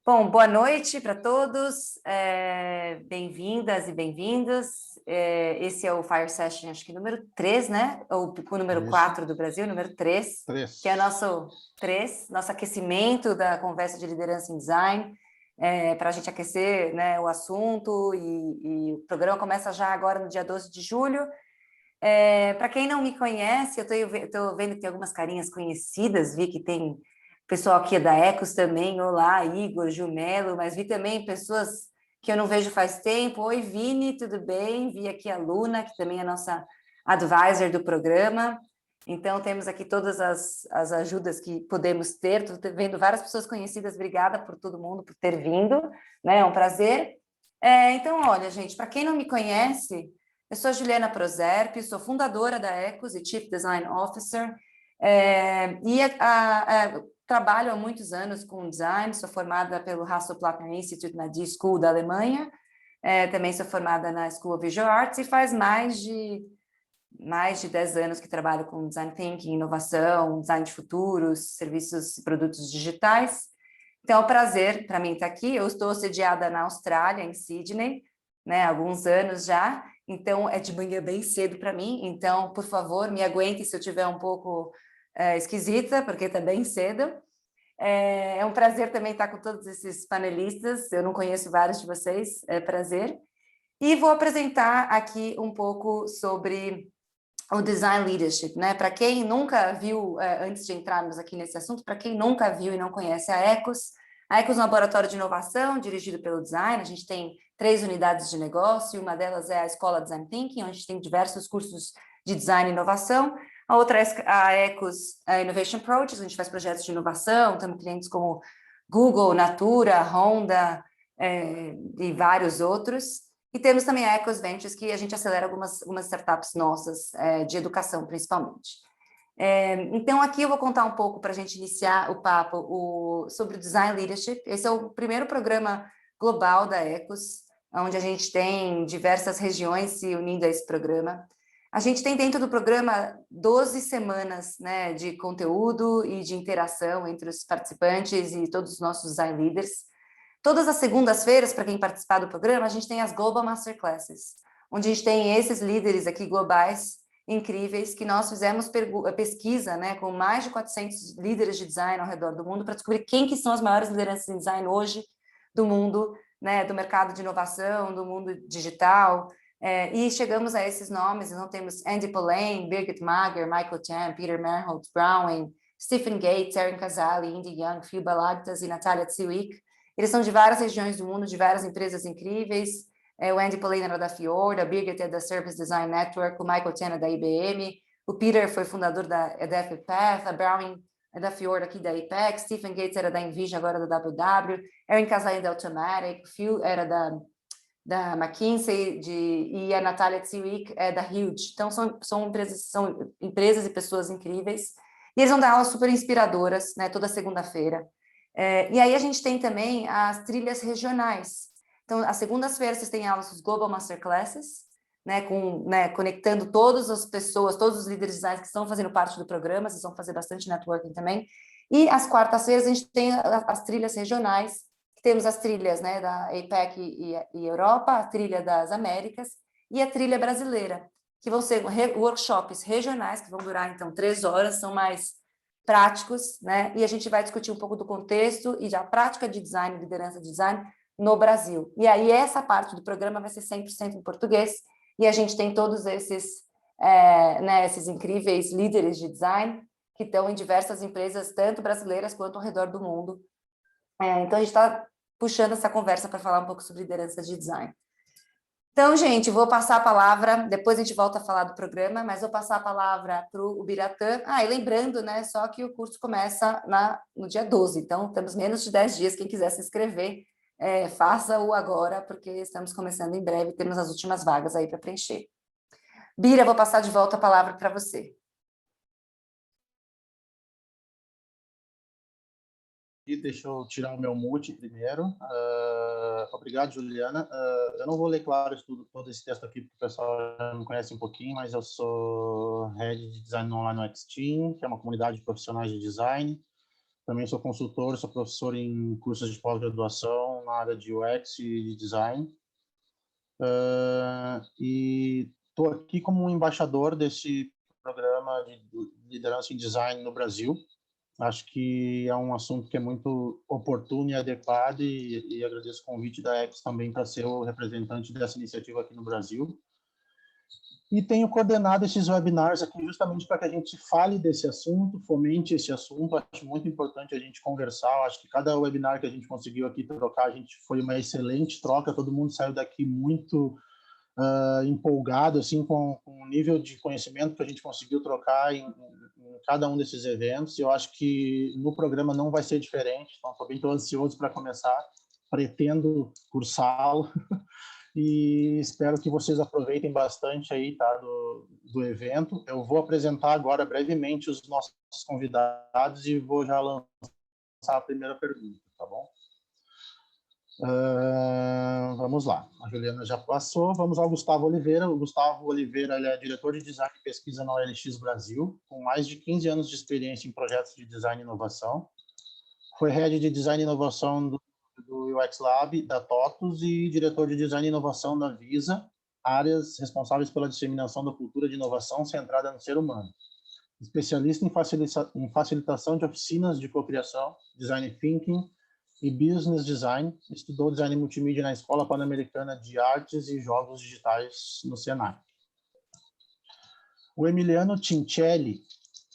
Bom, boa noite para todos, bem-vindas e bem-vindos. Esse é o Fire Session, acho que número 3, né? Ou o número Isso. 4 do Brasil, número 3, 3. que é nosso aquecimento da conversa de liderança em design, para a gente aquecer, né, o assunto, e o programa começa já agora no dia 12 de julho. Para quem não me conhece, eu estou vendo que tem algumas carinhas conhecidas, vi que tem pessoal aqui da Ecos também, olá, Igor, Jumelo, mas vi também pessoas que eu não vejo faz tempo. Oi, Vini, tudo bem? Vi aqui a Luna, que também é nossa advisor do programa. Então, temos aqui todas as ajudas que podemos ter. Estou vendo várias pessoas conhecidas. Obrigada por todo mundo, por ter vindo, né? É um prazer. Então, olha, gente, para quem não me conhece, eu sou a Juliana Proserpi, sou fundadora da Ecos e Chief Design Officer, trabalho há muitos anos com design, sou formada pelo Hasso-Plattner Institute na D-School da Alemanha, também sou formada na School of Visual Arts e faz mais de 10 anos que trabalho com design thinking, inovação, design de futuros, serviços e produtos digitais. Então, é um prazer para mim estar aqui. Eu estou sediada na Austrália, em Sydney, né, há alguns anos já, então é de manhã bem cedo para mim, então, por favor, me aguente se eu estiver um pouco esquisita, porque está bem cedo. É um prazer também estar com todos esses panelistas, eu não conheço vários de vocês, é prazer. E vou apresentar aqui um pouco sobre o Design Leadership, né? Para quem nunca viu, antes de entrarmos aqui nesse assunto, para quem nunca viu e não conhece a Ecos é um laboratório de inovação dirigido pelo design. A gente tem 3 unidades de negócio, uma delas é a Escola Design Thinking, onde a gente tem diversos cursos de design e inovação. A outra é a Ecos Innovation Projects, onde a gente faz projetos de inovação, temos clientes como Google, Natura, Honda e vários outros. E temos também a Ecos Ventures, que a gente acelera algumas startups nossas, de educação, principalmente. Então, aqui eu vou contar um pouco para a gente iniciar o papo sobre o Design Leadership. Esse é o primeiro programa global da Ecos, onde a gente tem diversas regiões se unindo a esse programa. A gente tem dentro do programa 12 semanas, né, de conteúdo e de interação entre os participantes e todos os nossos design leaders. Todas as segundas-feiras, para quem participar do programa, a gente tem as Global Masterclasses, onde a gente tem esses líderes aqui globais incríveis, que nós fizemos pesquisa, né, com mais de 400 líderes de design ao redor do mundo, para descobrir quem que são as maiores lideranças em design hoje do mundo, né, do mercado de inovação, do mundo digital, e chegamos a esses nomes. Então temos Andy Polaine, Birgit Mager, Michael Chan, Peter Merholtz, Browning, Stephen Gates, Erin Casale, Indy Young, Phil Balagtas e Natalia Tsiwik. Eles são de várias regiões do mundo, de várias empresas incríveis. O Andy Polaine era da Fiord, a Birgit é da Service Design Network, o Michael Chan é da IBM, o Peter foi fundador da Path, a Browning é da Fiord aqui da Apex, Stephen Gates era da Envision, agora da WW, Erin Casale da Automatic, o Phil era da McKinsey, e a Natalia Tsiwik é da Huge. Então, são empresas e pessoas incríveis. E eles vão dar aulas super inspiradoras, né, toda segunda-feira. E aí a gente tem também as trilhas regionais. Então, às segundas-feiras, vocês têm aulas dos Global Masterclasses, né, conectando todas as pessoas, todos os líderes de design que estão fazendo parte do programa, vocês vão fazer bastante networking também. E às quartas-feiras, a gente tem as trilhas regionais, que temos as trilhas, né, da APEC e Europa, a trilha das Américas e a trilha brasileira, que vão ser workshops regionais, que vão durar, então, 3 horas, são mais práticos, né? E a gente vai discutir um pouco do contexto e da prática de design, liderança de design no Brasil. E aí essa parte do programa vai ser 100% em português, e a gente tem todos esses, né, esses incríveis líderes de design que estão em diversas empresas, tanto brasileiras quanto ao redor do mundo. Então a gente está puxando essa conversa para falar um pouco sobre liderança de design. Então, gente, vou passar a palavra, depois a gente volta a falar do programa, mas vou passar a palavra para o Biratã. E lembrando, né, só que o curso começa no dia 12, então temos menos de 10 dias. Quem quiser se inscrever, faça-o agora, porque estamos começando em breve, temos as últimas vagas aí para preencher. Bira, vou passar de volta a palavra para você. E deixa eu tirar o meu mute primeiro. Obrigado, Juliana. Eu não vou ler, claro, todo esse texto aqui, porque o pessoal já me conhece um pouquinho, mas eu sou Head de Design Online no X-Team, que é uma comunidade de profissionais de design. Também sou consultor, sou professor em cursos de pós-graduação na área de UX e de design. E estou aqui como um embaixador desse programa de liderança em design no Brasil. Acho que é um assunto que é muito oportuno e adequado e agradeço o convite da X também para ser o representante dessa iniciativa aqui no Brasil. E tenho coordenado esses webinars aqui justamente para que a gente fale desse assunto, fomente esse assunto. Acho muito importante a gente conversar. Acho que cada webinar que a gente conseguiu aqui trocar, a gente foi uma excelente troca. Todo mundo saiu daqui muito empolgado assim com o nível de conhecimento que a gente conseguiu trocar em cada um desses eventos. Eu acho que no programa não vai ser diferente. Então, também estou ansioso para começar. Pretendo cursá-lo. E espero que vocês aproveitem bastante aí, tá, do evento. Eu vou apresentar agora brevemente os nossos convidados e vou já lançar a primeira pergunta, tá bom? Vamos lá. A Juliana já passou. Vamos ao Gustavo Oliveira. O Gustavo Oliveira, ele é diretor de design e pesquisa na OLX Brasil, com mais de 15 anos de experiência em projetos de design e inovação. Foi head de design e inovação do UX Lab, da TOTUS, e diretor de design e inovação da Visa, áreas responsáveis pela disseminação da cultura de inovação centrada no ser humano. Especialista em facilitação de oficinas de cocriação, design thinking e business design, estudou design multimídia na Escola Pan-Americana de Artes e Jogos Digitais no Senac. O Cincelli,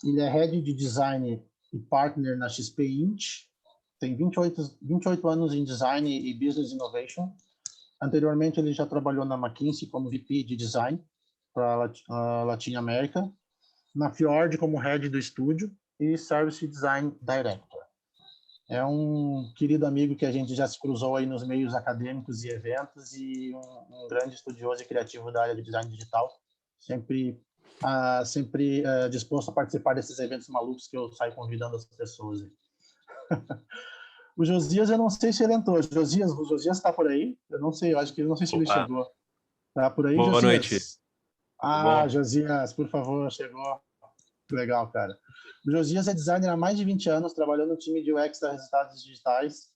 ele é head de design e partner na XP Int, tem 28 anos em Design e Business Innovation. Anteriormente, ele já trabalhou na McKinsey como VP de Design para a Latinoamérica, na Fjord como Head do estúdio e Service Design Director. É um querido amigo que a gente já se cruzou aí nos meios acadêmicos e eventos e um grande estudioso e criativo da área de design digital, sempre disposto a participar desses eventos malucos que eu saio convidando as pessoas. O Josias, eu não sei se ele entrou. O Josias está por aí? Eu não sei, não sei se ele chegou. Tá por aí, Boa Josias? Noite. Josias, por favor, chegou. Legal, cara. O Josias é designer há mais de 20 anos, trabalhou no time de UX da Resultados Digitais,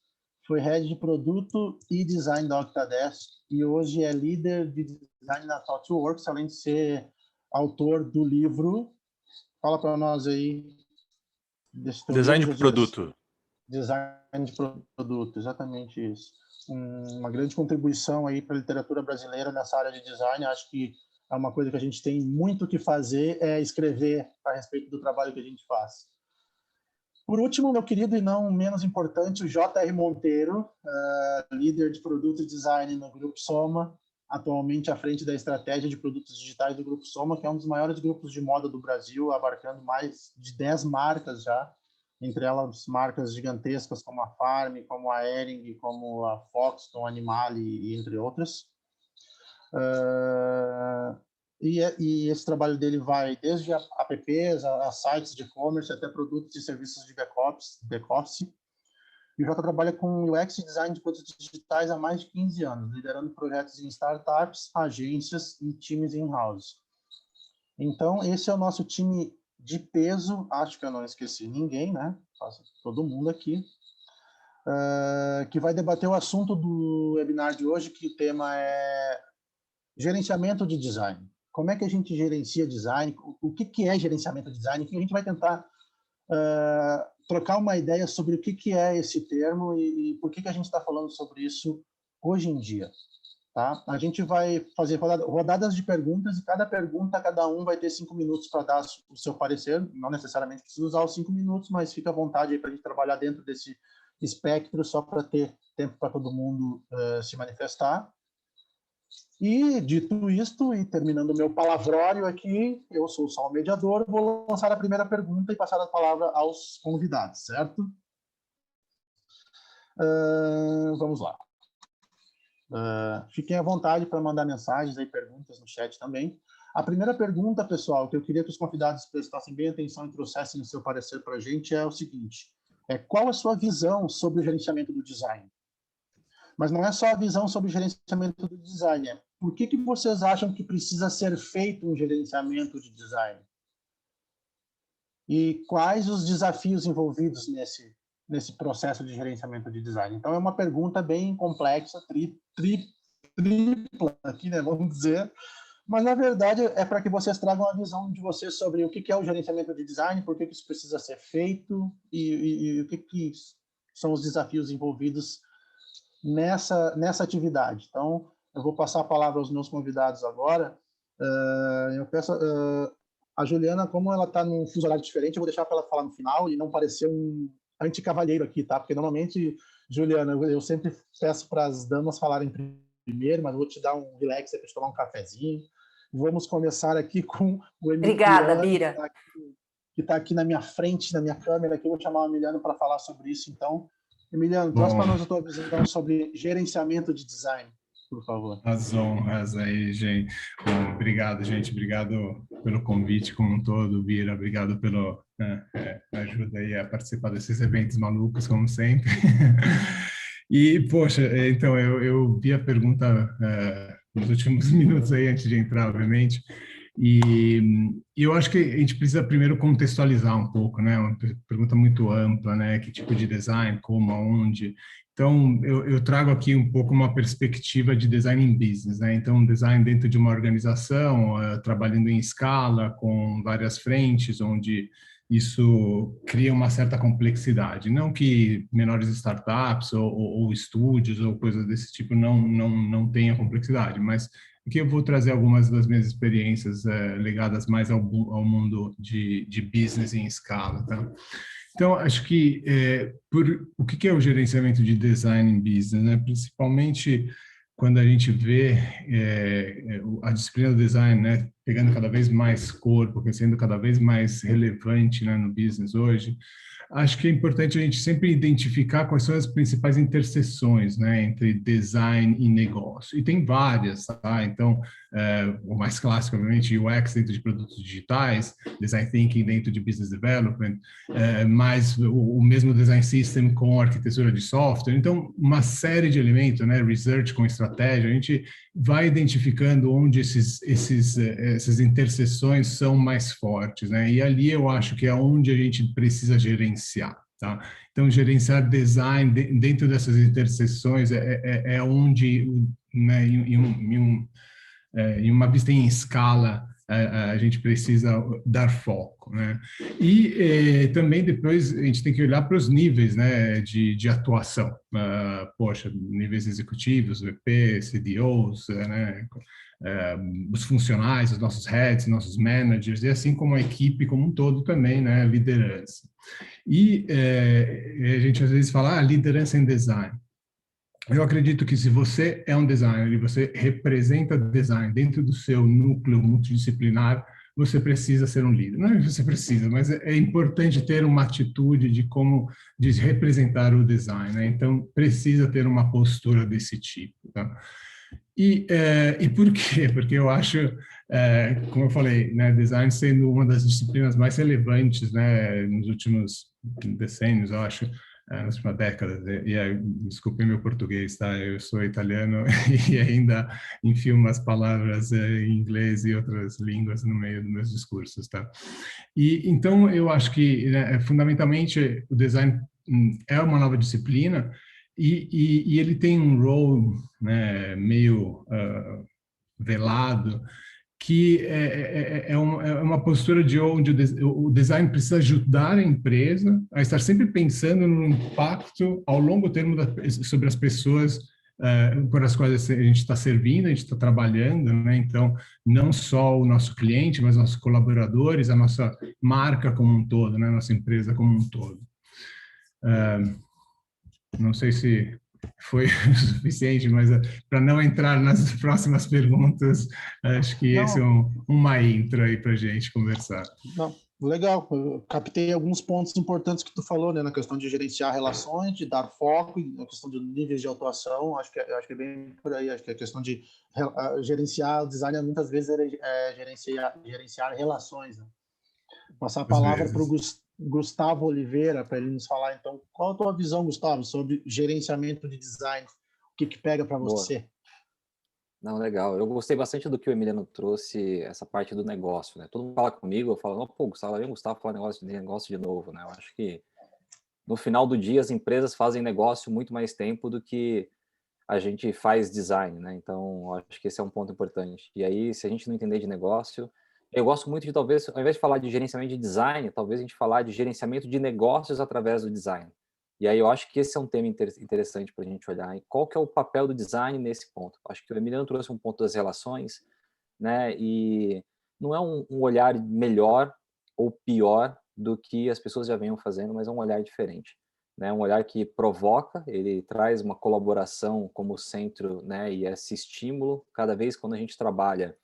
foi head de produto e design da Octadesk e hoje é líder de design na ThoughtWorks, além de ser autor do livro. Fala para nós aí. Design de produto. Design de produto, exatamente isso. Uma grande contribuição aí para a literatura brasileira nessa área de design. Acho que é uma coisa que a gente tem muito que fazer, é escrever a respeito do trabalho que a gente faz. Por último, meu querido e não menos importante, o J.R. Monteiro, líder de produto e design no Grupo Soma, atualmente à frente da estratégia de produtos digitais do Grupo Soma, que é um dos maiores grupos de moda do Brasil, abarcando mais de 10 marcas já, entre elas marcas gigantescas como a Farm, como a Hering, como a Foxton, Animale e entre outras. E esse trabalho dele vai desde apps, a sites de e-commerce, até produtos e serviços de back-office. E o Jota trabalha com UX e design de produtos digitais há mais de 15 anos, liderando projetos em startups, agências e times in-house. Então, esse é o nosso time de peso, acho que eu não esqueci ninguém, né? Todo mundo aqui, que vai debater o assunto do webinar de hoje, que o tema é gerenciamento de design. Como é que a gente gerencia design? O que é gerenciamento de design? Que a gente vai tentar trocar uma ideia sobre o que é esse termo e por que a gente está falando sobre isso hoje em dia. Tá? A gente vai fazer rodadas de perguntas e cada um vai ter 5 minutos para dar o seu parecer. Não necessariamente precisa usar os 5 minutos, mas fica à vontade para a gente trabalhar dentro desse espectro, só para ter tempo para todo mundo se manifestar. E, dito isto, e terminando o meu palavrório aqui, eu sou só o mediador, vou lançar a primeira pergunta e passar a palavra aos convidados, certo? Vamos lá. Fiquem à vontade para mandar mensagens e perguntas no chat também. A primeira pergunta, pessoal, que eu queria que os convidados prestassem bem atenção e trouxessem o seu parecer para a gente é o seguinte: qual a sua visão sobre o gerenciamento do design? Mas não é só a visão sobre o gerenciamento do design, por que vocês acham que precisa ser feito um gerenciamento de design? E quais os desafios envolvidos nesse processo de gerenciamento de design? Então, é uma pergunta bem complexa, tripla aqui, né, vamos dizer, mas, na verdade, é para que vocês tragam a visão de vocês sobre o que é o gerenciamento de design, por que isso precisa ser feito e o que são os desafios envolvidos nessa atividade. Então, eu vou passar a palavra aos meus convidados agora. Eu peço a Juliana, como ela está num fuso horário diferente, eu vou deixar para ela falar no final e não parecer um anticavalheiro aqui, tá? Porque, normalmente, Juliana, eu sempre peço para as damas falarem primeiro, mas eu vou te dar um relax para tomar um cafezinho. Vamos começar aqui com o Emiliano. Obrigada, Bira. Que está aqui na minha frente, na minha câmera, aqui eu vou chamar o Emiliano para falar sobre isso. Então, Emiliano, traz para nós a tua visão sobre gerenciamento de design, por favor. As honras aí, gente. Bom, obrigado, gente. Obrigado pelo convite como um todo, Bira. Obrigado pela ajuda aí a participar desses eventos malucos, como sempre. E, poxa, então, eu vi a pergunta nos últimos minutos aí, antes de entrar, obviamente, e eu acho que a gente precisa primeiro contextualizar um pouco, né? Uma pergunta muito ampla, né? Que tipo de design, como, aonde. Então, eu trago aqui um pouco uma perspectiva de design em business, né? Então, design dentro de uma organização, trabalhando em escala, com várias frentes, onde isso cria uma certa complexidade. Não que menores startups ou estúdios ou coisas desse tipo não tenham complexidade, mas aqui eu vou trazer algumas das minhas experiências ligadas mais ao mundo de business em escala, tá? Então, acho que o que é o gerenciamento de design em business, né? Principalmente quando a gente vê a disciplina do design, né, pegando cada vez mais corpo, sendo cada vez mais relevante, né, no business hoje, acho que é importante a gente sempre identificar quais são as principais interseções, né, entre design e negócio. E tem várias, tá? Então, o mais clássico, obviamente, UX dentro de produtos digitais, design thinking dentro de business development, mas o mesmo design system com arquitetura de software. Então, uma série de elementos, né, research com estratégia, a gente vai identificando onde essas interseções são mais fortes, né? E ali eu acho que é onde a gente precisa gerenciar, tá? Então, gerenciar design dentro dessas interseções é onde, né, em uma vista em escala, a gente precisa dar foco, né? E também depois a gente tem que olhar para os níveis, né, de atuação. Poxa, níveis executivos, VP, CDOs, né, os funcionais, os nossos heads, nossos managers, e assim como a equipe como um todo também, né, liderança. E a gente às vezes fala, liderança em design. Eu acredito que se você é um designer e você representa design dentro do seu núcleo multidisciplinar, você precisa ser um líder. Não é que você precisa, mas é importante ter uma atitude de representar o design, né? Então, precisa ter uma postura desse tipo, tá? E por quê? Porque eu acho, como eu falei, né, design sendo uma das disciplinas mais relevantes, né, nos últimos decênios, eu acho, nas últimas décadas. Desculpem meu português, tá? Eu sou italiano e ainda enfio umas palavras em inglês e outras línguas no meio dos meus discursos, tá? E então eu acho que, né, fundamentalmente, o design é uma nova disciplina. E ele tem um role, né, meio velado, que é uma postura de onde o design precisa ajudar a empresa a estar sempre pensando no impacto ao longo termo sobre as pessoas por as quais a gente está servindo, a gente está trabalhando, né? Então, não só o nosso cliente, mas nossos colaboradores, a nossa marca como um todo, né? A nossa empresa como um todo. Não sei se foi o suficiente, mas para não entrar nas próximas perguntas, acho que esse é uma intro aí para a gente conversar. Não, legal, eu captei alguns pontos importantes que tu falou, né, na questão de gerenciar relações, de dar foco, na questão de níveis de atuação, acho que é bem por aí, acho que a questão de gerenciar o design muitas vezes é gerenciar relações, né? Passar a palavra para o Gustavo Oliveira, para ele nos falar, então, qual a tua visão, Gustavo, sobre gerenciamento de design? O que pega para você? Não, legal. Eu gostei bastante do que o Emiliano trouxe, essa parte do negócio, né? Todo mundo fala comigo, eu falo, não, pô, Gustavo, Gustavo fala negócio de novo, né? Eu acho que no final do dia, as empresas fazem negócio muito mais tempo do que a gente faz design, né? Então, acho que esse é um ponto importante. E aí, se a gente não entender de negócio, eu gosto muito de, talvez, ao invés de falar de gerenciamento de design, talvez a gente falar de gerenciamento de negócios através do design. E aí eu acho que esse é um tema interessante para a gente olhar. E qual que é o papel do design nesse ponto? Acho que o Emiliano trouxe um ponto das relações, né? E não é um olhar melhor ou pior do que as pessoas já venham fazendo, mas é um olhar diferente, né? Um olhar que provoca, ele traz uma colaboração como centro, né? E esse estímulo cada vez quando a gente trabalha,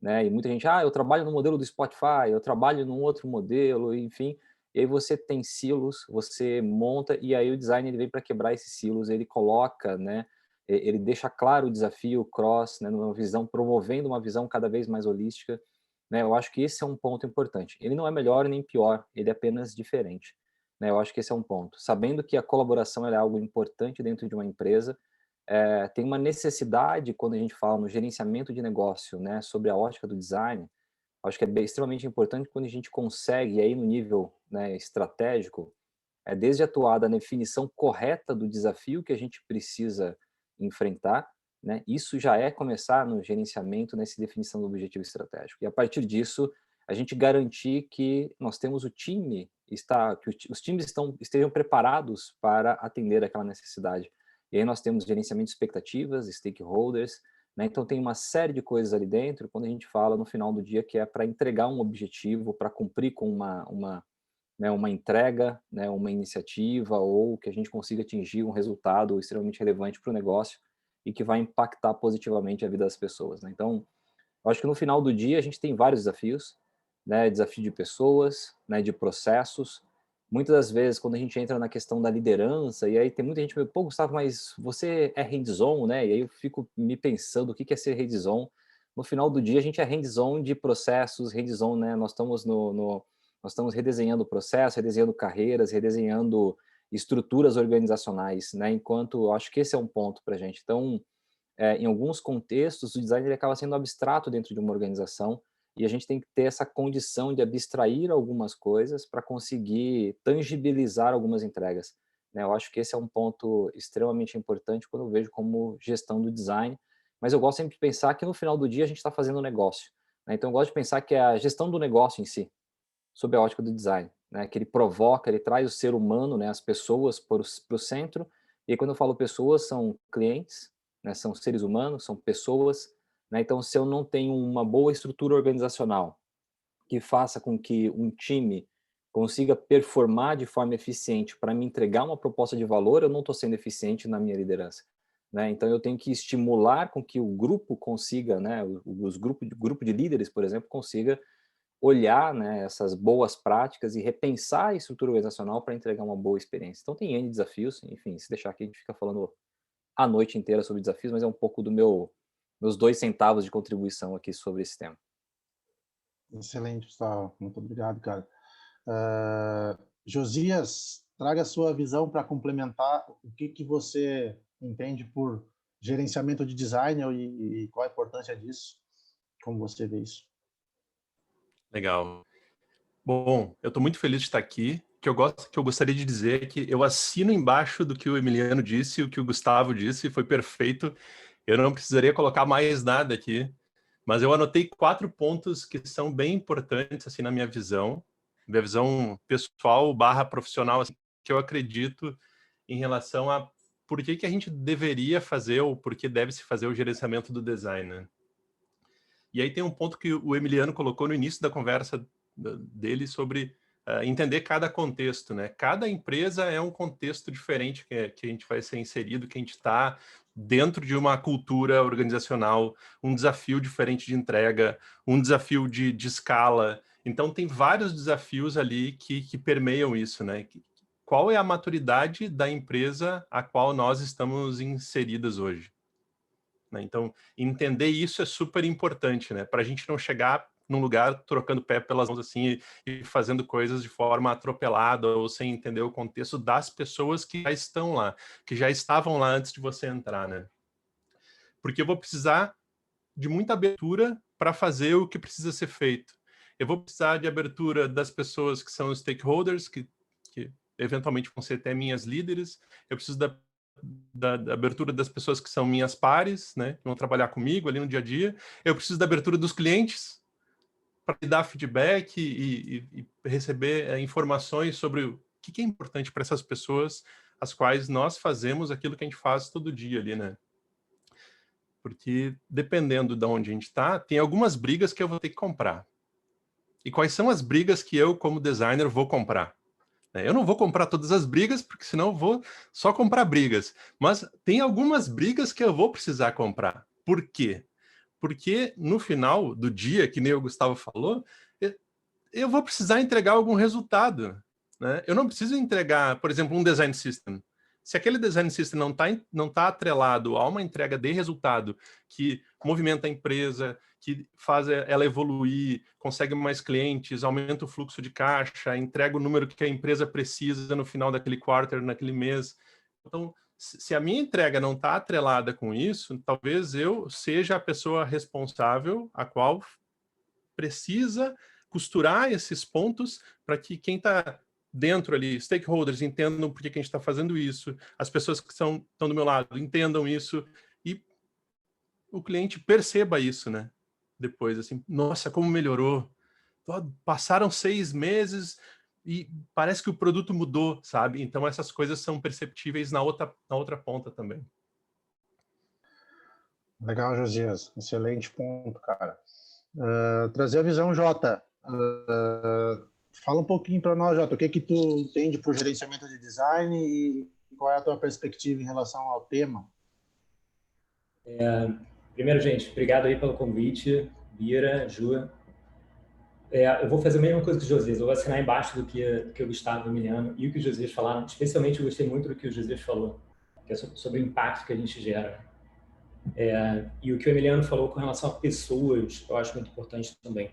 né? E muita gente, eu trabalho no modelo do Spotify, eu trabalho num outro modelo, enfim. E aí você tem silos, você monta, e aí o design ele vem para quebrar esses silos, ele coloca, né? Ele deixa claro o desafio cross, né? Numa visão, promovendo uma visão cada vez mais holística, né? Eu acho que esse é um ponto importante. Ele não é melhor nem pior, ele é apenas diferente, né? Eu acho que esse é um ponto. Sabendo que a colaboração é algo importante dentro de uma empresa, tem uma necessidade quando a gente fala no gerenciamento de negócio, né, sobre a ótica do design, acho que é extremamente importante quando a gente consegue, aí no nível, né, estratégico, desde atuar da definição correta do desafio que a gente precisa enfrentar, né, isso já é começar no gerenciamento, nessa definição do objetivo estratégico. E a partir disso, a gente garantir que nós temos o time, que os times estejam preparados para atender aquela necessidade. E aí nós temos gerenciamento de expectativas, stakeholders, né? Então tem uma série de coisas ali dentro, quando a gente fala no final do dia que é para entregar um objetivo, para cumprir com né, uma entrega, né, uma iniciativa, ou que a gente consiga atingir um resultado extremamente relevante para o negócio e que vai impactar positivamente a vida das pessoas, né? Então, eu acho que no final do dia a gente tem vários desafios, né? Desafio de pessoas, né? De processos. Muitas das vezes, quando a gente entra na questão da liderança, e aí tem muita gente que fala, pô, Gustavo, mas você é hands-on, né? E aí eu fico me pensando o que é ser hands-on. No final do dia, a gente é hands-on de processos, hands-on, né? Nós estamos nós estamos redesenhando processos, redesenhando carreiras, redesenhando estruturas organizacionais, né? Enquanto eu acho que esse é um ponto para a gente. Então, em alguns contextos, o design ele acaba sendo abstrato dentro de uma organização e a gente tem que ter essa condição de abstrair algumas coisas para conseguir tangibilizar algumas entregas, né? Eu acho que esse é um ponto extremamente importante quando eu vejo como gestão do design, mas eu gosto sempre de pensar que no final do dia a gente está fazendo negócio, né? Então eu gosto de pensar que é a gestão do negócio em si, sob a ótica do design, né? Que ele provoca, ele traz o ser humano, né? As pessoas para o centro. E aí, quando eu falo pessoas, são clientes, né? São seres humanos, são pessoas, né? Então, se eu não tenho uma boa estrutura organizacional que faça com que um time consiga performar de forma eficiente para me entregar uma proposta de valor, eu não estou sendo eficiente na minha liderança, né? Então, eu tenho que estimular com que o grupo consiga, né? Grupo de líderes, por exemplo, consiga olhar, né, essas boas práticas e repensar a estrutura organizacional para entregar uma boa experiência. Então tem N desafios, enfim, se deixar aqui a gente fica falando a noite inteira sobre desafios, mas é um pouco do meus 2 centavos de contribuição aqui sobre esse tema. Excelente, Gustavo. Muito obrigado, cara. Josias, traga a sua visão para complementar o que você entende por gerenciamento de design e qual a importância disso, como você vê isso. Legal. Bom, eu estou muito feliz de estar aqui. O que eu gostaria de dizer é que eu assino embaixo do que o Emiliano disse, o que o Gustavo disse, foi perfeito. Eu não precisaria colocar mais nada aqui, mas eu anotei 4 pontos que são bem importantes assim na minha visão pessoal / profissional, assim, que eu acredito em relação a por que a gente deveria fazer ou por que deve se fazer o gerenciamento do design, né? E aí tem um ponto que o Emiliano colocou no início da conversa dele sobre entender cada contexto, né? Cada empresa é um contexto diferente que a gente vai ser inserido, que a gente está dentro de uma cultura organizacional, um desafio diferente de entrega, um desafio de escala. Então, tem vários desafios ali que permeiam isso, né? Qual é a maturidade da empresa a qual nós estamos inseridas hoje? Né? Então, entender isso é super importante, né? Para a gente não chegar num lugar trocando pé pelas mãos assim e fazendo coisas de forma atropelada ou sem entender o contexto das pessoas que já estão lá, que já estavam lá antes de você entrar, né? Porque eu vou precisar de muita abertura para fazer o que precisa ser feito. Eu vou precisar de abertura das pessoas que são os stakeholders, que eventualmente vão ser até minhas líderes, eu preciso da abertura das pessoas que são minhas pares, né, que vão trabalhar comigo ali no dia a dia, eu preciso da abertura dos clientes para dar feedback e receber informações sobre o que é importante para essas pessoas, as quais nós fazemos aquilo que a gente faz todo dia ali, né? Porque dependendo de onde a gente está, tem algumas brigas que eu vou ter que comprar. E quais são as brigas que eu, como designer, vou comprar? Eu não vou comprar todas as brigas, porque senão eu vou só comprar brigas. Mas tem algumas brigas que eu vou precisar comprar. Por quê? Porque no final do dia, que nem o Gustavo falou, eu vou precisar entregar algum resultado, né? Eu não preciso entregar, por exemplo, um design system. Se aquele design system não tá atrelado a uma entrega de resultado que movimenta a empresa, que faz ela evoluir, consegue mais clientes, aumenta o fluxo de caixa, entrega o número que a empresa precisa no final daquele quarter, naquele mês. Então, se a minha entrega não está atrelada com isso, talvez eu seja a pessoa responsável, a qual precisa costurar esses pontos para que quem está dentro ali, stakeholders, entendam por que a gente está fazendo isso, as pessoas que estão do meu lado entendam isso e o cliente perceba isso, né? Depois, assim, nossa, como melhorou. Passaram 6 meses e parece que o produto mudou, sabe? Então, essas coisas são perceptíveis na outra ponta também. Legal, Josias. Excelente ponto, cara. Trazer a visão, Jota. Fala um pouquinho para nós, Jota. O que tu entende por gerenciamento de design e qual é a tua perspectiva em relação ao tema? Primeiro, gente, obrigado aí pelo convite, Bira, Ju. Eu vou fazer a mesma coisa que o Josias, eu vou assinar embaixo do que o Gustavo, o Emiliano e o que o Josias falaram. Especialmente, eu gostei muito do que o Josias falou, que é sobre o impacto que a gente gera. E o que o Emiliano falou com relação a pessoas, eu acho muito importante também.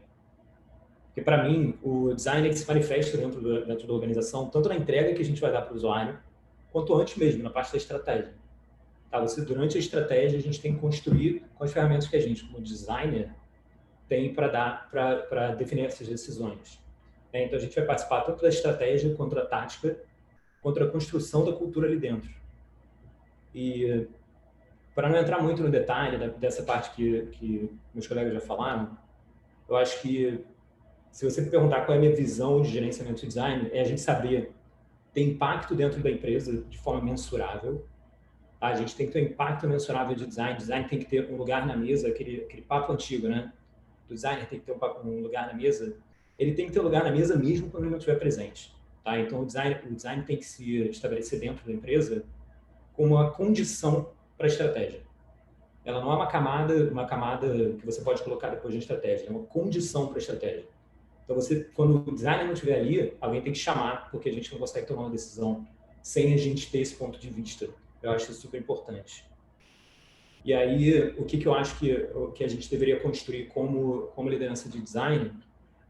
Porque, para mim, o design se manifesta dentro da organização, tanto na entrega que a gente vai dar para o usuário, quanto antes mesmo, na parte da estratégia. Tá? Durante a estratégia, a gente tem que construir com as ferramentas que a gente, como designer, tem para definir essas decisões. Então, a gente vai participar tanto da estratégia, quanto da tática, quanto da construção da cultura ali dentro. E, para não entrar muito no detalhe dessa parte que meus colegas já falaram, eu acho que, se você me perguntar qual é a minha visão de gerenciamento de design, é a gente saber ter impacto dentro da empresa de forma mensurável. A gente tem que ter um impacto mensurável de design. Design tem que ter um lugar na mesa, aquele papo antigo, né? O designer tem que ter um lugar na mesa. Ele tem que ter um lugar na mesa mesmo quando ele não estiver presente. Tá? Então, o design tem que se estabelecer dentro da empresa como uma condição para a estratégia. Ela não é uma camada que você pode colocar depois de estratégia. É uma condição para a estratégia. Então, quando o designer não estiver ali, alguém tem que chamar, porque a gente não consegue tomar uma decisão sem a gente ter esse ponto de vista. Eu acho isso super importante. E aí, o que eu acho que a gente deveria construir como liderança de design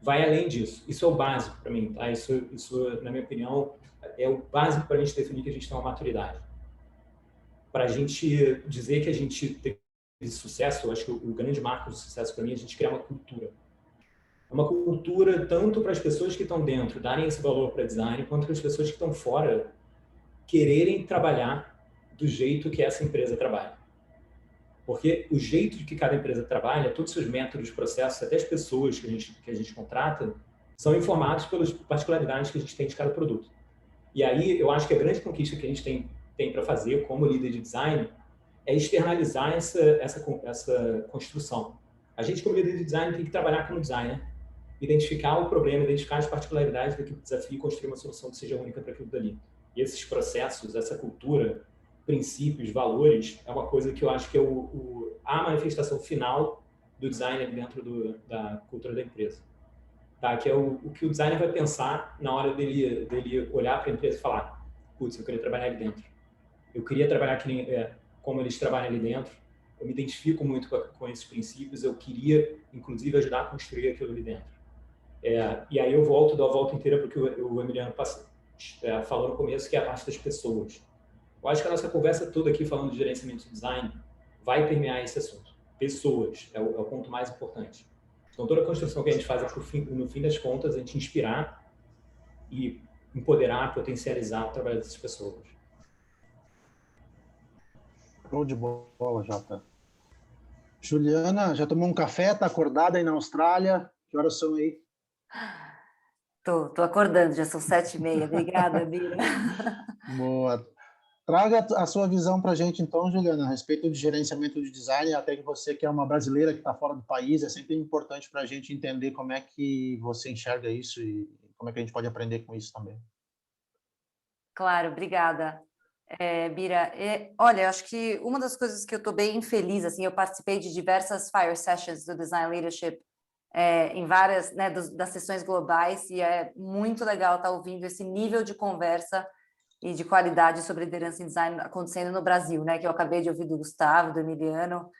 vai além disso. Isso é o básico para mim, tá? Isso, na minha opinião, é o básico para a gente definir que a gente tem uma maturidade. Para a gente dizer que a gente teve sucesso, eu acho que o grande marco de sucesso para mim é a gente criar uma cultura. É uma cultura tanto para as pessoas que estão dentro darem esse valor para design, quanto para as pessoas que estão fora quererem trabalhar do jeito que essa empresa trabalha. Porque o jeito de que cada empresa trabalha, todos os seus métodos, processos, até as pessoas que a gente contrata, são informados pelas particularidades que a gente tem de cada produto. E aí, eu acho que a grande conquista que a gente tem para fazer como líder de design é externalizar essa construção. A gente, como líder de design, tem que trabalhar como designer, identificar o problema, identificar as particularidades daquele desafio e construir uma solução que seja única para aquilo dali. E esses processos, essa cultura, princípios, valores, é uma coisa que eu acho que é a manifestação final do designer dentro da cultura da empresa. Tá? Que é o que o designer vai pensar na hora dele olhar para a empresa e falar: putz, eu queria trabalhar ali dentro. Eu queria trabalhar como eles trabalham ali dentro. Eu me identifico muito com esses princípios. Eu queria, inclusive, ajudar a construir aquilo ali dentro. E aí eu dou a volta inteira para o que o Emiliano falou no começo, que é a parte das pessoas. Eu acho que a nossa conversa toda aqui falando de gerenciamento de design vai permear esse assunto. Pessoas é o ponto mais importante. Então, toda a construção que a gente faz é, no fim das contas, a gente inspirar e empoderar, potencializar o trabalho dessas pessoas. Show de bola, Jota. Juliana, já tomou um café? Está acordada aí na Austrália? Que horas são aí? Tô acordando, já são 7h30. Obrigada, Bira. Boa. Traga a sua visão para a gente, então, Juliana, a respeito de gerenciamento de design, até que você, que é uma brasileira que está fora do país, é sempre importante para a gente entender como é que você enxerga isso e como é que a gente pode aprender com isso também. Claro, obrigada, Bira. Olha, eu acho que uma das coisas que eu estou bem feliz, assim, eu participei de diversas Fire Sessions do Design Leadership em várias, né, das sessões globais, e é muito legal estar ouvindo esse nível de conversa e de qualidade sobre liderança em design acontecendo no Brasil, né? Que eu acabei de ouvir do Gustavo, do Emiliano,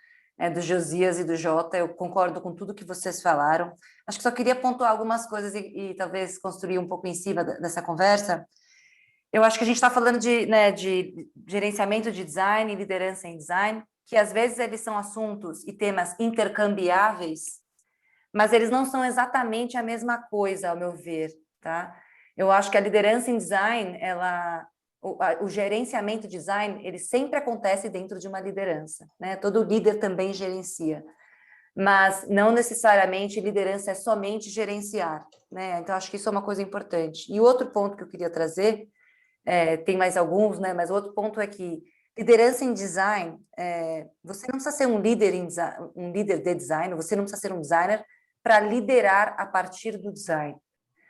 do Josias e do Jota. Eu concordo com tudo que vocês falaram. Acho que só queria pontuar algumas coisas e talvez construir um pouco em cima dessa conversa. Eu acho que a gente está falando de gerenciamento de design e liderança em design, que às vezes eles são assuntos e temas intercambiáveis, mas eles não são exatamente a mesma coisa, ao meu ver, tá? Eu acho que a liderança em design, o gerenciamento de design, ele sempre acontece dentro de uma liderança, né? Todo líder também gerencia, mas não necessariamente liderança é somente gerenciar, né? Então, acho que isso é uma coisa importante. E o outro ponto que eu queria trazer, tem mais alguns, né? Mas o outro ponto é que liderança em design, você não precisa ser um líder de design, você não precisa ser um designer para liderar a partir do design.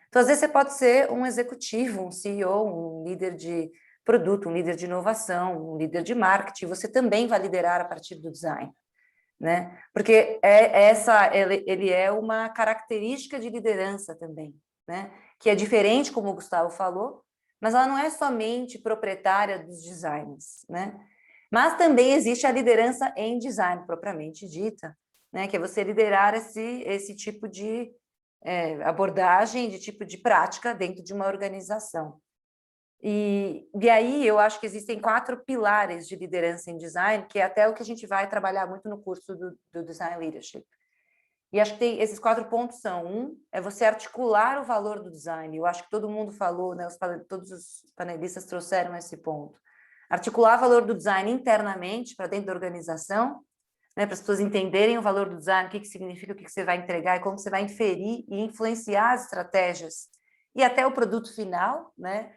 Então, às vezes, você pode ser um executivo, um CEO, um líder de produto, um líder de inovação, um líder de marketing, você também vai liderar a partir do design, né? Porque ele é uma característica de liderança também, né? Que é diferente, como o Gustavo falou, mas ela não é somente proprietária dos designers, né? Mas também existe a liderança em design, propriamente dita, né? Que é você liderar esse tipo de abordagem, de tipo de prática dentro de uma organização. E aí eu acho que existem 4 pilares de liderança em design, que é até o que a gente vai trabalhar muito no curso do Design Leadership. E acho que esses 4 pontos são: é você articular o valor do design. Eu acho que todo mundo falou, né? Todos os panelistas trouxeram esse ponto. Articular o valor do design internamente para dentro da organização, né, para as pessoas entenderem o valor do design, o que significa, o que você vai entregar e como você vai inferir e influenciar as estratégias e até o produto final, né?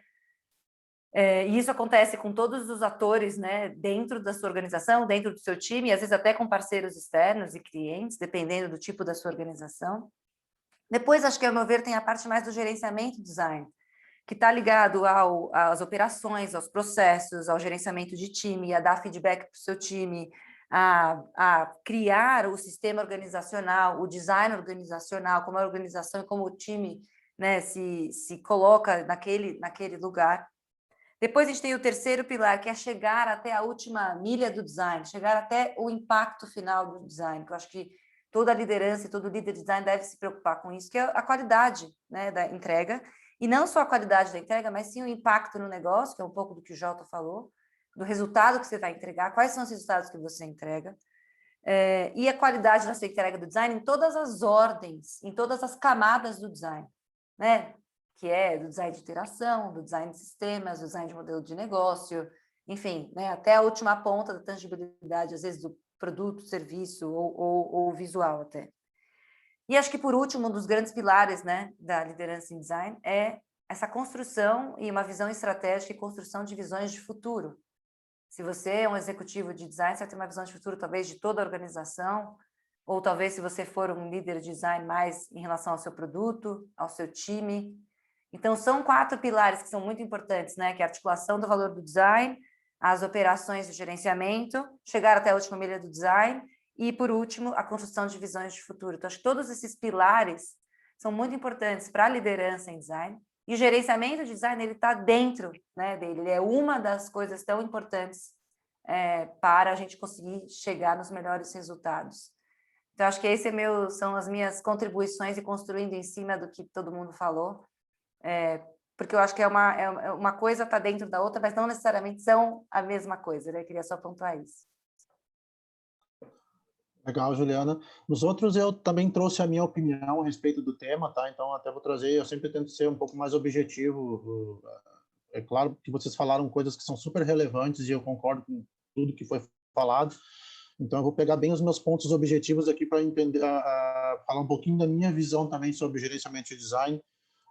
E isso acontece com todos os atores, né, dentro da sua organização, dentro do seu time, e às vezes até com parceiros externos e clientes, dependendo do tipo da sua organização. Depois, acho que, ao meu ver, tem a parte mais do gerenciamento do design, que está ligado às operações, aos processos, ao gerenciamento de time, a dar feedback para o seu time, a criar o sistema organizacional, o design organizacional, como a organização e como o time, né, se coloca naquele lugar. Depois a gente tem o terceiro pilar, que é chegar até a última milha do design, chegar até o impacto final do design, que eu acho que toda liderança e todo líder de design deve se preocupar com isso, que é a qualidade, né, da entrega, e não só a qualidade da entrega, mas sim o impacto no negócio, que é um pouco do que o Jota falou, do resultado que você vai entregar, quais são os resultados que você entrega, e a qualidade da sua entrega do design em todas as ordens, em todas as camadas do design, né? Que é do design de interação, do design de sistemas, do design de modelo de negócio, enfim, né? Até a última ponta da tangibilidade, às vezes, do produto, serviço ou visual até. E acho que, por último, um dos grandes pilares, né, da liderança em design é essa construção e uma visão estratégica e construção de visões de futuro. Se você é um executivo de design, você vai ter uma visão de futuro, talvez, de toda a organização, ou talvez, se você for um líder de design mais em relação ao seu produto, ao seu time. Então, são 4 pilares que são muito importantes, né? Que é a articulação do valor do design, as operações de gerenciamento, chegar até a última milha do design e, por último, a construção de visões de futuro. Então, acho que todos esses pilares são muito importantes para a liderança em design. E o gerenciamento de design, ele está dentro, né, dele. Ele é uma das coisas tão importantes para a gente conseguir chegar nos melhores resultados. Então, acho que são as minhas contribuições e construindo em cima do que todo mundo falou, porque eu acho que uma coisa está dentro da outra, mas não necessariamente são a mesma coisa, né? Eu queria só pontuar isso. Legal, Juliana. Nos outros eu também trouxe a minha opinião a respeito do tema, tá? Então até vou trazer, eu sempre tento ser um pouco mais objetivo. É claro que vocês falaram coisas que são super relevantes e eu concordo com tudo que foi falado. Então eu vou pegar bem os meus pontos objetivos aqui para entender, falar um pouquinho da minha visão também sobre gerenciamento de design.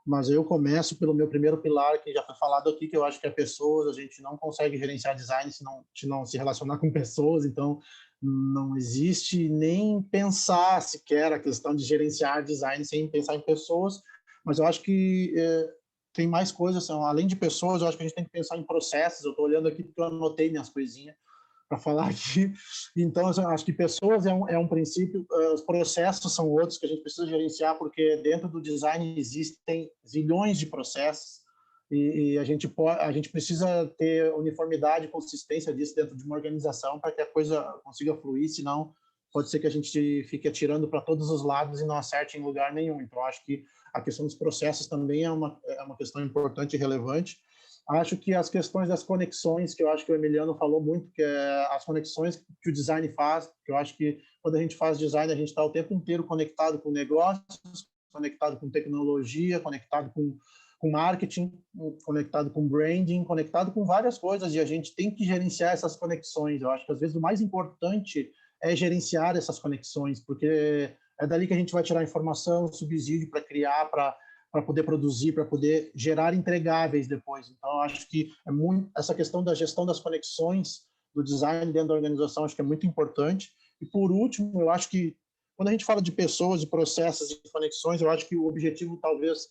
Mas eu começo pelo meu primeiro pilar, que já foi falado aqui, que eu acho que é pessoas. A gente não consegue gerenciar design se não se relacionar com pessoas, então não existe nem pensar sequer a questão de gerenciar design sem pensar em pessoas, mas eu acho que tem mais coisas, além de pessoas, eu acho que a gente tem que pensar em processos. Eu estou olhando aqui porque eu anotei minhas coisinhas para falar aqui. Então, eu acho que pessoas é um princípio, os processos são outros que a gente precisa gerenciar, porque dentro do design existem zilhões de processos e a gente precisa ter uniformidade e consistência disso dentro de uma organização para que a coisa consiga fluir, senão pode ser que a gente fique atirando para todos os lados e não acerte em lugar nenhum. Então, acho que a questão dos processos também é uma questão importante e relevante. Acho que as questões das conexões, que eu acho que o Emiliano falou muito, que é as conexões que o design faz, que eu acho que quando a gente faz design, a gente está o tempo inteiro conectado com negócios, conectado com tecnologia, conectado com marketing, conectado com branding, conectado com várias coisas, e a gente tem que gerenciar essas conexões. Eu acho que às vezes o mais importante é gerenciar essas conexões, porque é dali que a gente vai tirar informação, subsídio para criar, para poder produzir, para poder gerar entregáveis depois. Então, acho que é muito essa questão da gestão das conexões do design dentro da organização, acho que é muito importante. E, por último, eu acho que quando a gente fala de pessoas, de processos e conexões, eu acho que o objetivo, talvez,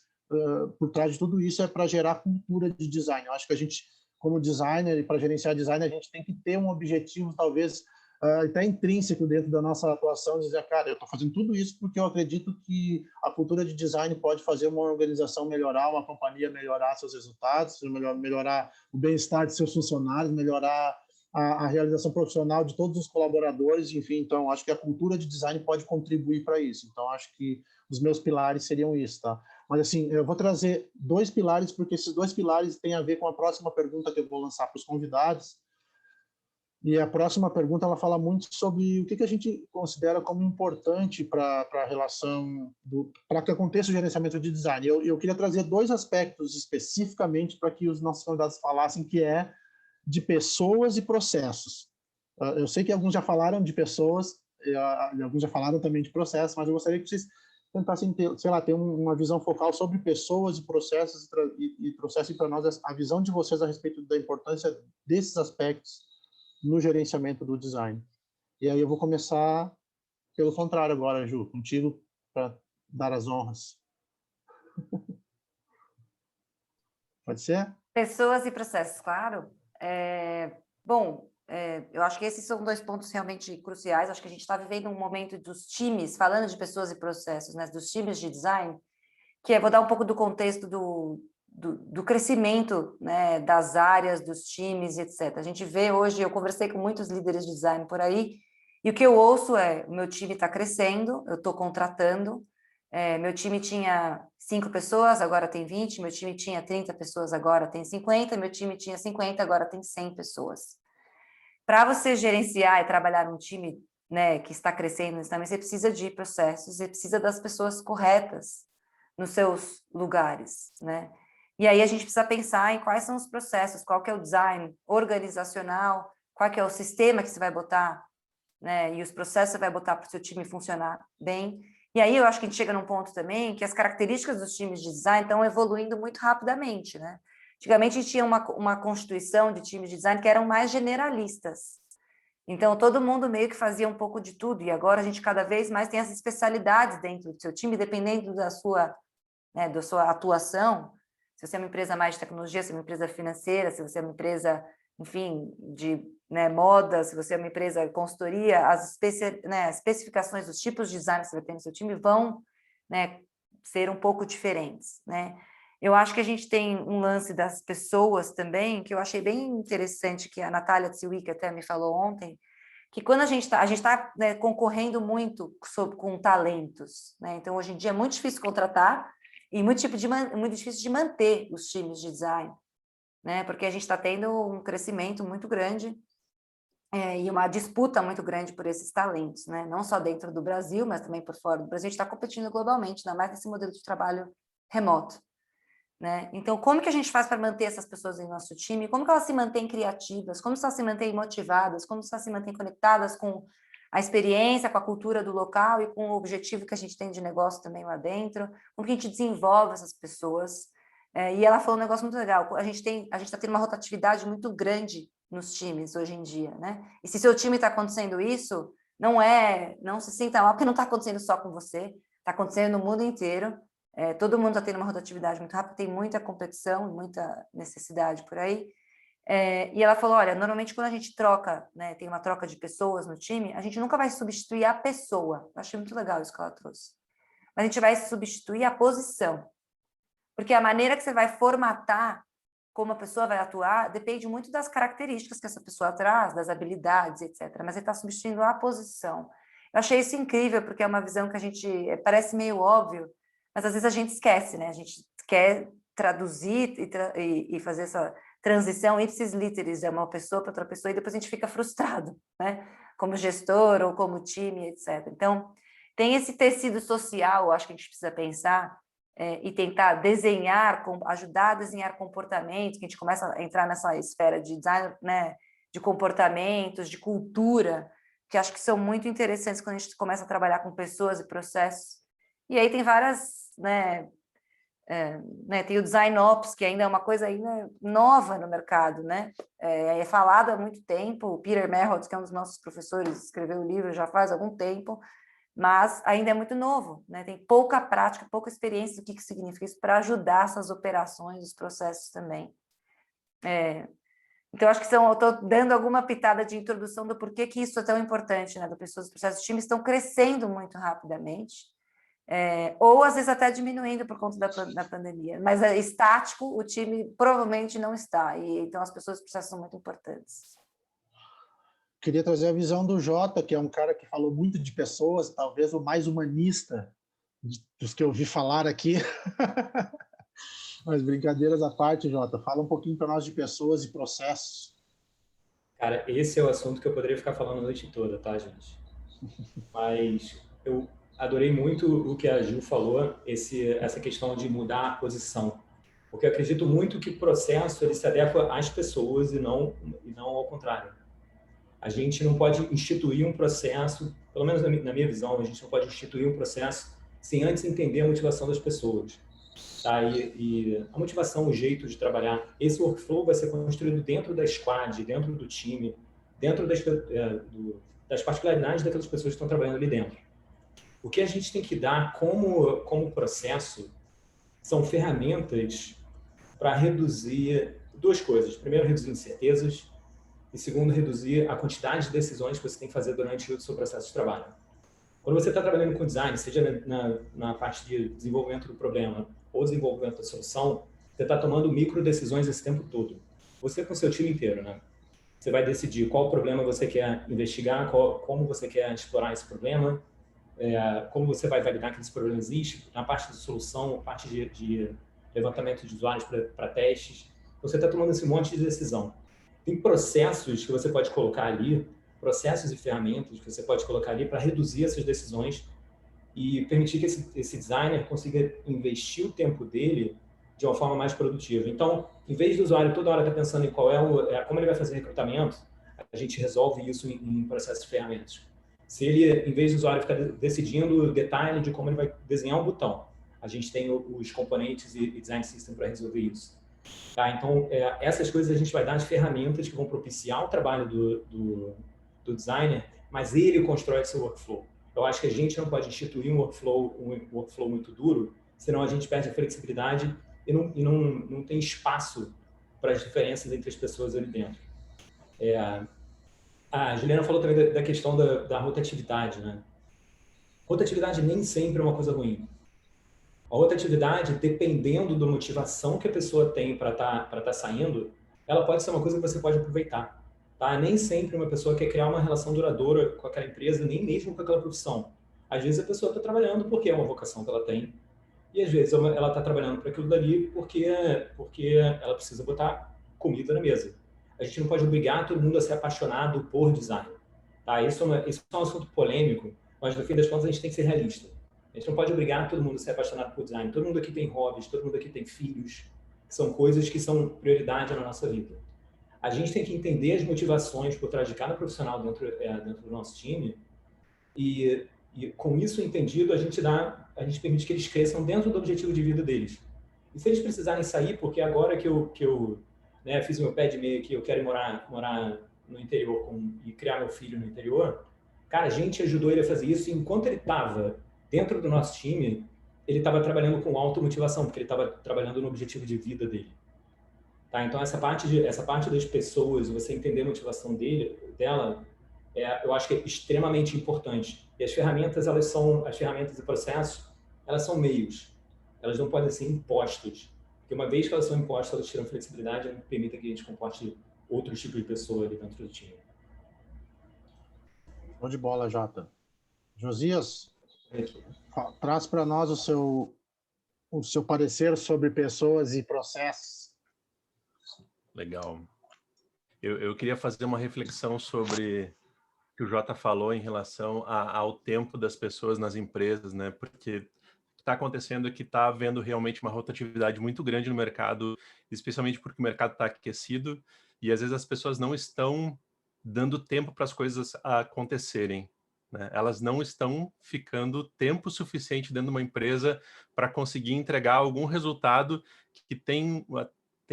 por trás de tudo isso, é para gerar cultura de design. Eu acho que a gente, como designer, e para gerenciar design, a gente tem que ter um objetivo, talvez, até intrínseco dentro da nossa atuação, dizer, cara, eu estou fazendo tudo isso porque eu acredito que a cultura de design pode fazer uma organização melhorar, uma companhia melhorar seus resultados, melhorar o bem-estar de seus funcionários, melhorar a realização profissional de todos os colaboradores, enfim. Então, acho que a cultura de design pode contribuir para isso. Então, acho que os meus pilares seriam isso, tá? Mas, assim, eu vou trazer 2 pilares, porque esses 2 pilares têm a ver com a próxima pergunta que eu vou lançar para os convidados. E a próxima pergunta, ela fala muito sobre o que a gente considera como importante para a relação, para que aconteça o gerenciamento de design. Eu queria trazer 2 aspectos especificamente para que os nossos convidados falassem, que é de pessoas e processos. Eu sei que alguns já falaram de pessoas, e alguns já falaram também de processos, mas eu gostaria que vocês tentassem ter, sei lá, ter uma visão focal sobre pessoas e processos, e trouxessem para nós a visão de vocês a respeito da importância desses aspectos no gerenciamento do design. E aí eu vou começar pelo contrário agora, Ju, contigo, para dar as honras. Pode ser? Pessoas e processos, claro. Bom, eu acho que esses são 2 pontos realmente cruciais. Acho que a gente está vivendo um momento dos times, falando de pessoas e processos, né, dos times de design, que vou dar um pouco do contexto do crescimento, né, das áreas, dos times, etc. A gente vê hoje, eu conversei com muitos líderes de design por aí, e o que eu ouço é, o meu time está crescendo, eu estou contratando, meu time tinha 5 pessoas, agora tem 20, meu time tinha 30 pessoas, agora tem 50, meu time tinha 50, agora tem 100 pessoas. Para você gerenciar e trabalhar num time, né, que está crescendo, também você precisa de processos, você precisa das pessoas corretas nos seus lugares, né? E aí a gente precisa pensar em quais são os processos, qual que é o design organizacional, qual que é o sistema que você vai botar, né? E os processos que você vai botar para o seu time funcionar bem. E aí eu acho que a gente chega num ponto também que as características dos times de design estão evoluindo muito rapidamente, né? Antigamente a gente tinha uma constituição de times de design que eram mais generalistas. Então, todo mundo meio que fazia um pouco de tudo, e agora a gente cada vez mais tem as especialidades dentro do seu time, dependendo da sua atuação. Se você é uma empresa mais de tecnologia, se você é uma empresa financeira, se você é uma empresa, enfim, de moda, se você é uma empresa de consultoria, as especificações dos tipos de design que você vai ter no seu time vão, né, ser um pouco diferentes, né? Eu acho que a gente tem um lance das pessoas também, que eu achei bem interessante, que a Natália Tsiwick até me falou ontem, que quando a gente está né, concorrendo muito com talentos, né? Então, hoje em dia é muito difícil contratar e muito difícil de manter os times de design, né? Porque a gente está tendo um crescimento muito grande e uma disputa muito grande por esses talentos, né? Não só dentro do Brasil, mas também por fora do Brasil. A gente está competindo globalmente, ainda mais nesse modelo de trabalho remoto, né? Então, como que a gente faz para manter essas pessoas em nosso time? Como que elas se mantêm criativas? Como elas se mantêm motivadas? Como elas se mantêm conectadas com a experiência, com a cultura do local e com o objetivo que a gente tem de negócio também lá dentro? Como que a gente desenvolve essas pessoas? E ela falou um negócio muito legal. A gente está tendo uma rotatividade muito grande nos times hoje em dia, né? E se seu time está acontecendo isso, não se sinta mal, porque não está acontecendo só com você, está acontecendo no mundo inteiro. Todo mundo está tendo uma rotatividade muito rápida, tem muita competição, muita necessidade por aí. E ela falou, olha, normalmente quando a gente troca, né, tem uma troca de pessoas no time, a gente nunca vai substituir a pessoa. Eu achei muito legal isso que ela trouxe. Mas a gente vai substituir a posição. Porque a maneira que você vai formatar como a pessoa vai atuar depende muito das características que essa pessoa traz, das habilidades, etc. Mas ele está substituindo a posição. Eu achei isso incrível, porque é uma visão que a gente parece meio óbvio, mas às vezes a gente esquece, né? A gente quer traduzir e fazer essa transição ipsis literis de uma pessoa para outra pessoa e depois a gente fica frustrado, né? Como gestor ou como time, etc. Então, tem esse tecido social, eu acho que a gente precisa pensar e tentar desenhar, ajudar a desenhar comportamentos, que a gente começa a entrar nessa esfera de design, né, de comportamentos, de cultura, que acho que são muito interessantes quando a gente começa a trabalhar com pessoas e processos. E aí tem várias, né, tem o Design Ops, que ainda é uma coisa ainda nova no mercado, né? É falado há muito tempo, o Peter Merholtz, que é um dos nossos professores, escreveu o livro já faz algum tempo, mas ainda é muito novo, né? Tem pouca prática, pouca experiência do que significa isso para ajudar essas operações, os processos também. Então, acho que eu estou dando alguma pitada de introdução do porquê que isso é tão importante, né? Das pessoas, os processos, os times estão crescendo muito rapidamente, ou às vezes até diminuindo por conta da pandemia, mas estático o time provavelmente não está, e então as pessoas, os processos são muito importantes. Queria trazer a visão do Jota, que é um cara que falou muito de pessoas, talvez o mais humanista dos que eu ouvi falar aqui. Mas brincadeiras à parte, Jota, fala um pouquinho para nós de pessoas e processos. Cara, esse é o assunto que eu poderia ficar falando a noite toda, tá, gente? Mas eu adorei muito o que a Gil falou, essa questão de mudar a posição. Porque eu acredito muito que o processo ele se adequa às pessoas e não ao contrário. A gente não pode instituir um processo, pelo menos na minha visão, a gente não pode instituir um processo sem antes entender a motivação das pessoas. Tá? E a motivação, o jeito de trabalhar, esse workflow vai ser construído dentro da squad, dentro do time, dentro das particularidades daquelas pessoas que estão trabalhando ali dentro. O que a gente tem que dar como processo são ferramentas para reduzir duas coisas. Primeiro, reduzir incertezas. E segundo, reduzir a quantidade de decisões que você tem que fazer durante o seu processo de trabalho. Quando você está trabalhando com design, seja na parte de desenvolvimento do problema ou desenvolvimento da solução, você está tomando micro decisões esse tempo todo. Você com o seu time inteiro, né? Você vai decidir qual problema você quer investigar, como você quer explorar esse problema, como você vai validar que esse problema existe, na parte de solução, parte de levantamento de usuários para testes. Você está tomando esse monte de decisão. Tem processos que você pode colocar ali, processos e ferramentas que você pode colocar ali para reduzir essas decisões e permitir que esse designer consiga investir o tempo dele de uma forma mais produtiva. Então, em vez do usuário toda hora estar pensando em como ele vai fazer recrutamento, a gente resolve isso em processos de ferramentas. Se ele, em vez do usuário ficar decidindo o detalhe de como ele vai desenhar um botão, a gente tem os componentes e design system para resolver isso. Tá? Então, essas coisas a gente vai dar as ferramentas que vão propiciar o trabalho do designer, mas ele constrói esse workflow. Eu acho que a gente não pode instituir um workflow muito duro, senão a gente perde a flexibilidade e não tem espaço para as diferenças entre as pessoas ali dentro. A Juliana falou também da questão da rotatividade, né? Rotatividade nem sempre é uma coisa ruim. A rotatividade, dependendo da motivação que a pessoa tem para tá saindo, ela pode ser uma coisa que você pode aproveitar. Tá? Nem sempre uma pessoa quer criar uma relação duradoura com aquela empresa, nem mesmo com aquela profissão. Às vezes a pessoa está trabalhando porque é uma vocação que ela tem, e às vezes ela está trabalhando para aquilo dali porque ela precisa botar comida na mesa. a gente não pode obrigar todo mundo a ser apaixonado por design. Tá? Isso é um assunto polêmico, mas no fim das contas a gente tem que ser realista. A gente não pode obrigar todo mundo a ser apaixonado por design. Todo mundo aqui tem hobbies, todo mundo aqui tem filhos, que são coisas que são prioridade na nossa vida. A gente tem que entender as motivações por trás de cada profissional dentro do nosso time e com isso entendido, a gente permite que eles cresçam dentro do objetivo de vida deles. E se eles precisarem sair, porque agora que eu né, fiz meu pé de meia aqui, eu quero ir morar no interior e criar meu filho no interior, cara, a gente ajudou ele a fazer isso e enquanto ele estava dentro do nosso time, ele estava trabalhando com automotivação, porque ele estava trabalhando no objetivo de vida dele. Tá? Então, essa parte das pessoas, você entender a motivação dela, eu acho que é extremamente importante. E as ferramentas e processos, elas são meios. Elas não podem ser impostas. Porque uma vez que elas são impostas, elas tiram flexibilidade e não permitem que a gente comporte outros tipos de pessoa ali dentro do time. Show de bola, Jota. Josias, traz para nós o seu parecer sobre pessoas e processos. Legal. Eu queria fazer uma reflexão sobre o que o Jota falou em relação ao tempo das pessoas nas empresas, né? Porque o que está acontecendo é que está havendo realmente uma rotatividade muito grande no mercado, especialmente porque o mercado está aquecido e às vezes as pessoas não estão dando tempo para as coisas acontecerem, né? Elas não estão ficando tempo suficiente dentro de uma empresa para conseguir entregar algum resultado que tem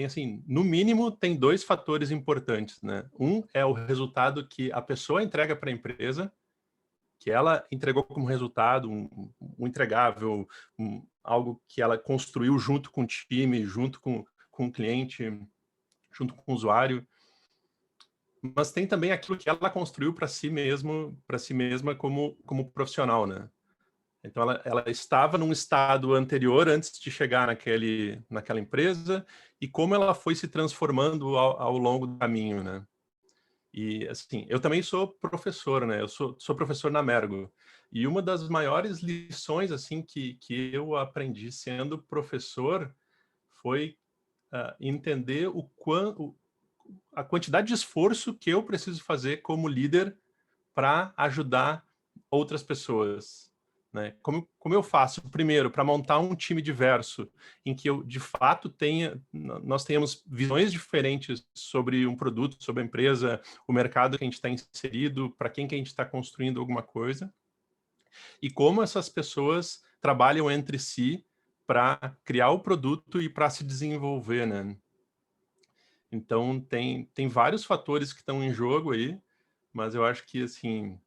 assim, no mínimo, tem 2 fatores importantes, né? Um é o resultado que a pessoa entrega para a empresa, que ela entregou como resultado, um entregável, algo que ela construiu junto com o time, junto com o cliente, junto com o usuário. Mas tem também aquilo que ela construiu para si mesma como profissional, né? Então, ela estava num estado anterior antes de chegar naquela empresa e como ela foi se transformando ao longo do caminho, né? E, assim, eu também sou professor, né? Eu sou professor na Mergo. E uma das maiores lições, assim, que eu aprendi sendo professor foi entender a quantidade de esforço que eu preciso fazer como líder para ajudar outras pessoas, né? Como eu faço, primeiro, para montar um time diverso, em que eu, de fato, nós tenhamos visões diferentes sobre um produto, sobre a empresa, o mercado que a gente está inserido, para quem que a gente está construindo alguma coisa, e como essas pessoas trabalham entre si para criar o produto e para se desenvolver, né? Então, tem vários fatores que estão em jogo aí, mas eu acho que, assim,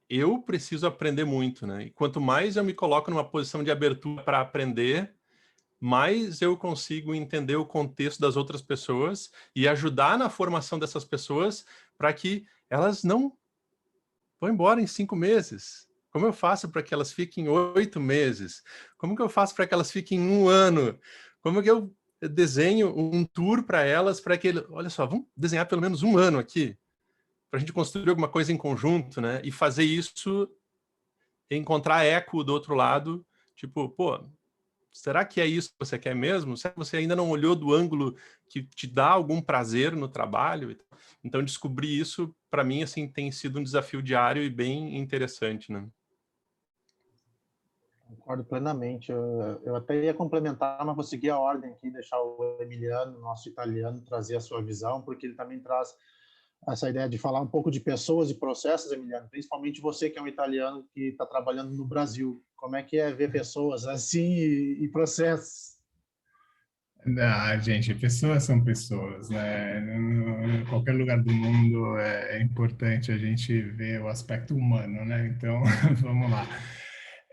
eu preciso aprender muito, né? E quanto mais eu me coloco numa posição de abertura para aprender, mais eu consigo entender o contexto das outras pessoas e ajudar na formação dessas pessoas para que elas não vão embora em 5 meses. Como eu faço para que elas fiquem 8 meses? Como que eu faço para que elas fiquem 1 ano? Como que eu desenho um tour para elas para que, olha só, vamos desenhar pelo menos 1 ano aqui, para a gente construir alguma coisa em conjunto, né? E fazer isso, encontrar eco do outro lado, tipo, pô, será que é isso que você quer mesmo? Será que você ainda não olhou do ângulo que te dá algum prazer no trabalho? Então, descobrir isso, para mim, assim, tem sido um desafio diário e bem interessante, né? Concordo plenamente. Eu até ia complementar, mas vou seguir a ordem aqui, deixar o Emiliano, nosso italiano, trazer a sua visão, porque ele também traz essa ideia de falar um pouco de pessoas e processos, Emiliano, principalmente você que é um italiano que está trabalhando no Brasil. Como é que é ver pessoas assim e processos? Gente, pessoas são pessoas, né? Em qualquer lugar do mundo é importante a gente ver o aspecto humano, né? Então, vamos lá.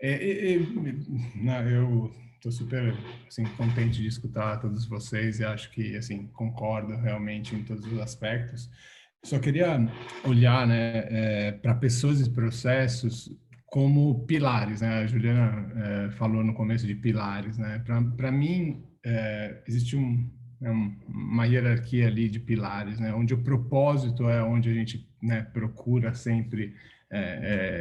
Eu estou super assim, contente de escutar todos vocês e acho que assim concordo realmente em todos os aspectos. Só queria olhar, né, para pessoas e processos como pilares, né? A Juliana falou no começo de pilares, né? Para mim existe uma hierarquia ali de pilares, né? Onde o propósito é onde a gente né, procura sempre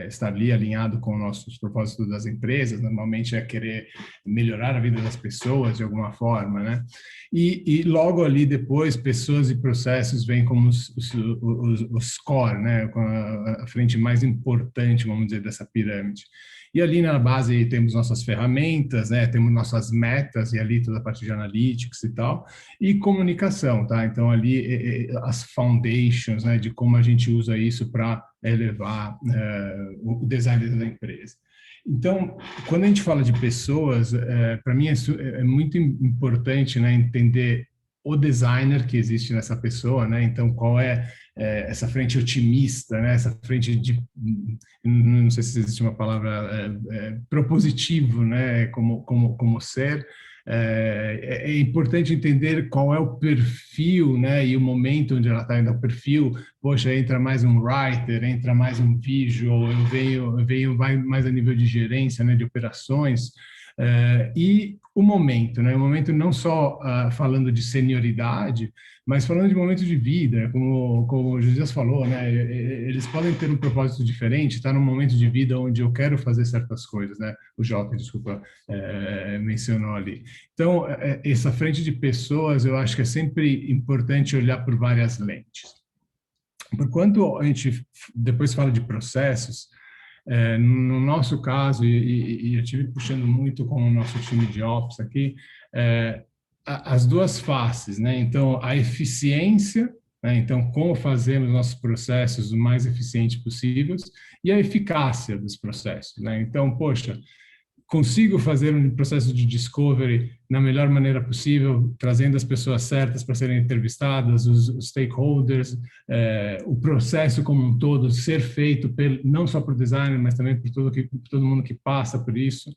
estar ali alinhado com os propósitos das empresas, normalmente é querer melhorar a vida das pessoas de alguma forma, né? E logo ali depois, pessoas e processos vêm como os core, né? Com a frente mais importante, vamos dizer, dessa pirâmide. E ali na base temos nossas ferramentas, né? Temos nossas metas e ali toda a parte de analytics e tal, e comunicação, tá? Então ali as foundations, né? De como a gente usa isso para elevar o design da empresa. Então, quando a gente fala de pessoas, para mim é muito importante, né? Entender o designer que existe nessa pessoa, né? Então, qual é essa frente otimista, né? Essa frente de, não sei se existe uma palavra, propositivo, né? Como ser. É importante entender qual é o perfil, né? E o momento onde ela está indo, o perfil. Poxa, entra mais um writer, entra mais um visual, eu venho mais a nível de gerência, né? De operações. E o momento, né? O momento não só falando de senioridade, mas falando de momento de vida, como o Josias falou, né? Eles podem ter um propósito diferente, estar num momento de vida onde eu quero fazer certas coisas, né? O Jota, desculpa, mencionou ali. Então, essa frente de pessoas, eu acho que é sempre importante olhar por várias lentes. Porquanto a gente depois fala de processos, no nosso caso, e eu estive puxando muito com o nosso time de Ops aqui, as duas faces, né? Então, a eficiência, né? Então, como fazemos nossos processos o mais eficiente possíveis, e a eficácia dos processos, né? Então, poxa, consigo fazer um processo de discovery na melhor maneira possível, trazendo as pessoas certas para serem entrevistadas, os stakeholders, o processo como um todo ser feito não só por designer, mas também por todo mundo que passa por isso.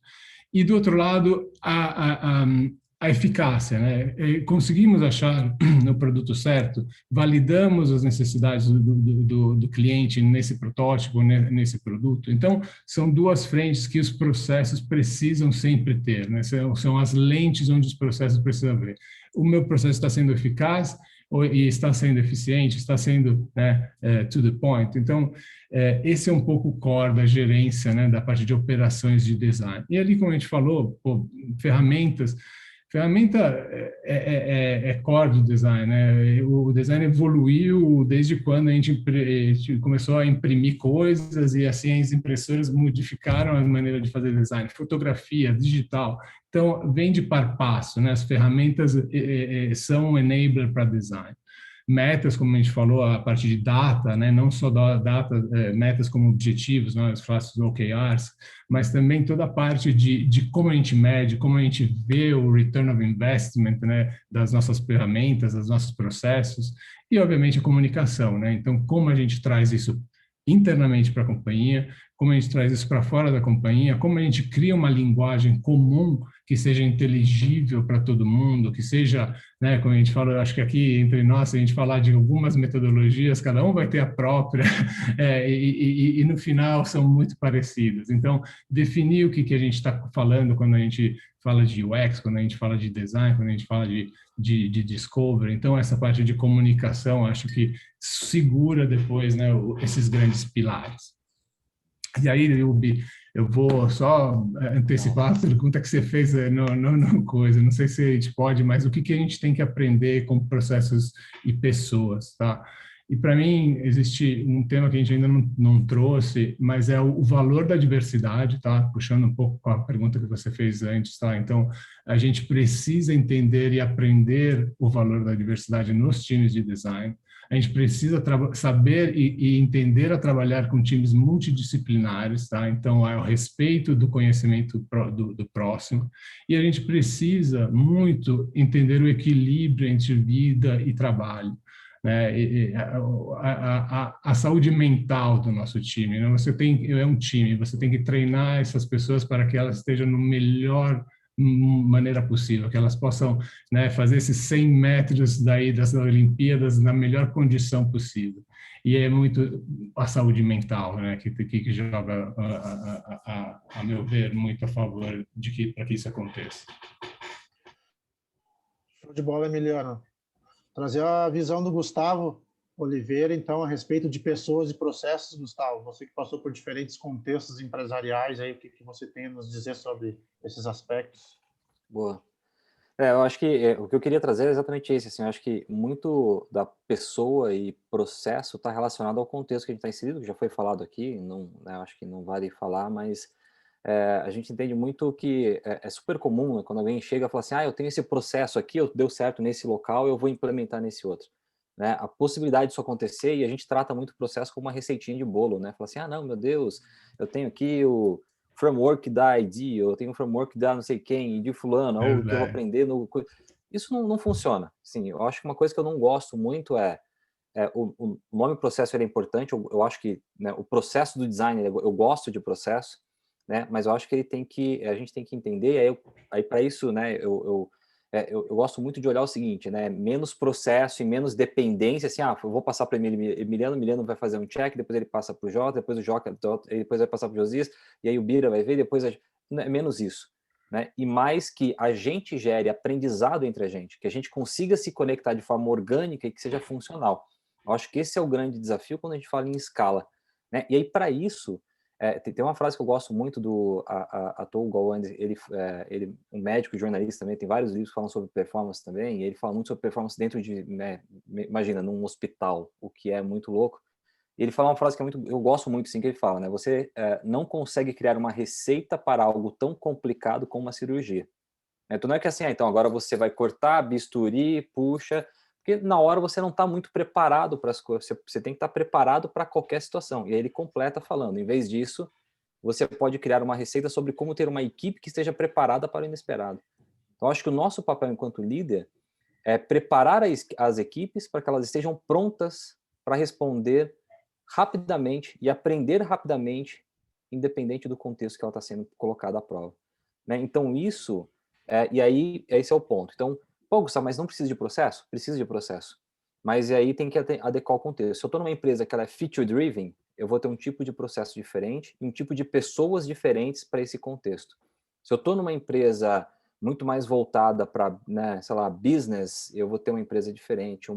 E do outro lado, a eficácia, né? Conseguimos achar o produto certo, validamos as necessidades do cliente nesse protótipo, nesse produto. Então, são duas frentes que os processos precisam sempre ter, né? São as lentes onde os processos precisam ver. O meu processo está sendo eficaz e está sendo eficiente, está sendo, né, to the point. Então, esse é um pouco o core da gerência, né, da parte de operações de design. E ali, como a gente falou, ferramenta é core do design, né? O design evoluiu desde quando a gente começou a imprimir coisas e assim as impressoras modificaram a maneira de fazer design, fotografia, digital. Então, vem de par passo, né? As ferramentas são um enabler para design. Metas, como a gente falou, a parte de data, né? Não só data, metas como objetivos, né? Os famosos OKRs, mas também toda a parte de como a gente mede, como a gente vê o return of investment, né? Das nossas ferramentas, dos nossos processos, e, obviamente, a comunicação, né? Então, como a gente traz isso internamente para a companhia, como a gente traz isso para fora da companhia, como a gente cria uma linguagem comum que seja inteligível para todo mundo, que seja, né, como a gente fala, acho que aqui entre nós, se a gente falar de algumas metodologias, cada um vai ter a própria, e no final são muito parecidas. Então, definir o que a gente está falando quando a gente fala de UX, quando a gente fala de design, quando a gente fala de discovery. Então, essa parte de comunicação, acho que segura depois, né, esses grandes pilares. E aí, Yubi, eu vou só antecipar a pergunta que você fez no coisa. Não sei se a gente pode, mas o que a gente tem que aprender com processos e pessoas, tá? E para mim existe um tema que a gente ainda não trouxe, mas é o valor da diversidade, tá? Puxando um pouco com a pergunta que você fez antes, tá? Então, a gente precisa entender e aprender o valor da diversidade nos times de design. A gente precisa saber e entender a trabalhar com times multidisciplinares, tá? Então, é o respeito do conhecimento do próximo. E a gente precisa muito entender o equilíbrio entre vida e trabalho, né? A saúde mental do nosso time, né? É um time, você tem que treinar essas pessoas para que elas estejam no melhor maneira possível, que elas possam, né, fazer esses 100 metros das Olimpíadas na melhor condição possível. E é muito a saúde mental, né, que joga, a meu ver, muito a favor para que isso aconteça. Show de bola, Emiliano. Trazer a visão do Gustavo Oliveira, então, a respeito de pessoas e processos, Gustavo, você que passou por diferentes contextos empresariais, aí, o que você tem a nos dizer sobre esses aspectos? Boa. Eu acho que o que eu queria trazer é exatamente isso, assim, eu acho que muito da pessoa e processo está relacionado ao contexto que a gente está inserido, que já foi falado aqui, não, né, acho que não vale falar, mas a gente entende muito que é super comum, né, quando alguém chega e fala assim, eu tenho esse processo aqui, deu certo nesse local, eu vou implementar nesse outro. Né? A possibilidade disso acontecer, e a gente trata muito o processo como uma receitinha de bolo, né? Fala assim, não, meu Deus, eu tenho aqui o framework da ID, eu tenho o framework da não sei quem, de fulano, ou que eu vou aprender no... Isso não funciona. Assim, eu acho que uma coisa que eu não gosto muito o nome processo é importante, eu acho que, né, o processo do design, eu gosto de processo, né, mas eu acho que a gente tem que entender, aí para isso, né, eu gosto muito de olhar o seguinte, né, menos processo e menos dependência, assim, eu vou passar para Emiliano vai fazer um check, depois ele passa para o Jota, depois o Jota, depois vai passar para o Josias, e aí o Bira vai ver, depois é menos isso. Né? E mais que a gente gere aprendizado entre a gente, que a gente consiga se conectar de forma orgânica e que seja funcional. Eu acho que esse é o grande desafio quando a gente fala em escala. Né? E aí, para isso, tem uma frase que eu gosto muito do Atul Gawande, ele um médico e jornalista também, tem vários livros que falam sobre performance também, e ele fala muito sobre performance dentro de, né, imagina, num hospital, o que é muito louco. E ele fala uma frase que eu gosto muito, sim, que ele fala, né? Você não consegue criar uma receita para algo tão complicado como uma cirurgia. Então não é que assim, então agora você vai cortar, bisturi, puxa, porque na hora você não está muito preparado para as coisas, você tem que estar preparado para qualquer situação. E aí ele completa falando, em vez disso, você pode criar uma receita sobre como ter uma equipe que esteja preparada para o inesperado. Então acho que o nosso papel enquanto líder é preparar as equipes para que elas estejam prontas para responder rapidamente e aprender rapidamente, independente do contexto que ela está sendo colocada à prova. Né? Então isso, e aí esse é o ponto. Então, Gustavo, mas não precisa de processo? Precisa de processo. Mas aí tem que adequar o contexto. Se eu estou numa empresa que ela é feature-driven, eu vou ter um tipo de processo diferente e um tipo de pessoas diferentes para esse contexto. Se eu estou numa empresa muito mais voltada para, né, sei lá, business, eu vou ter uma empresa diferente,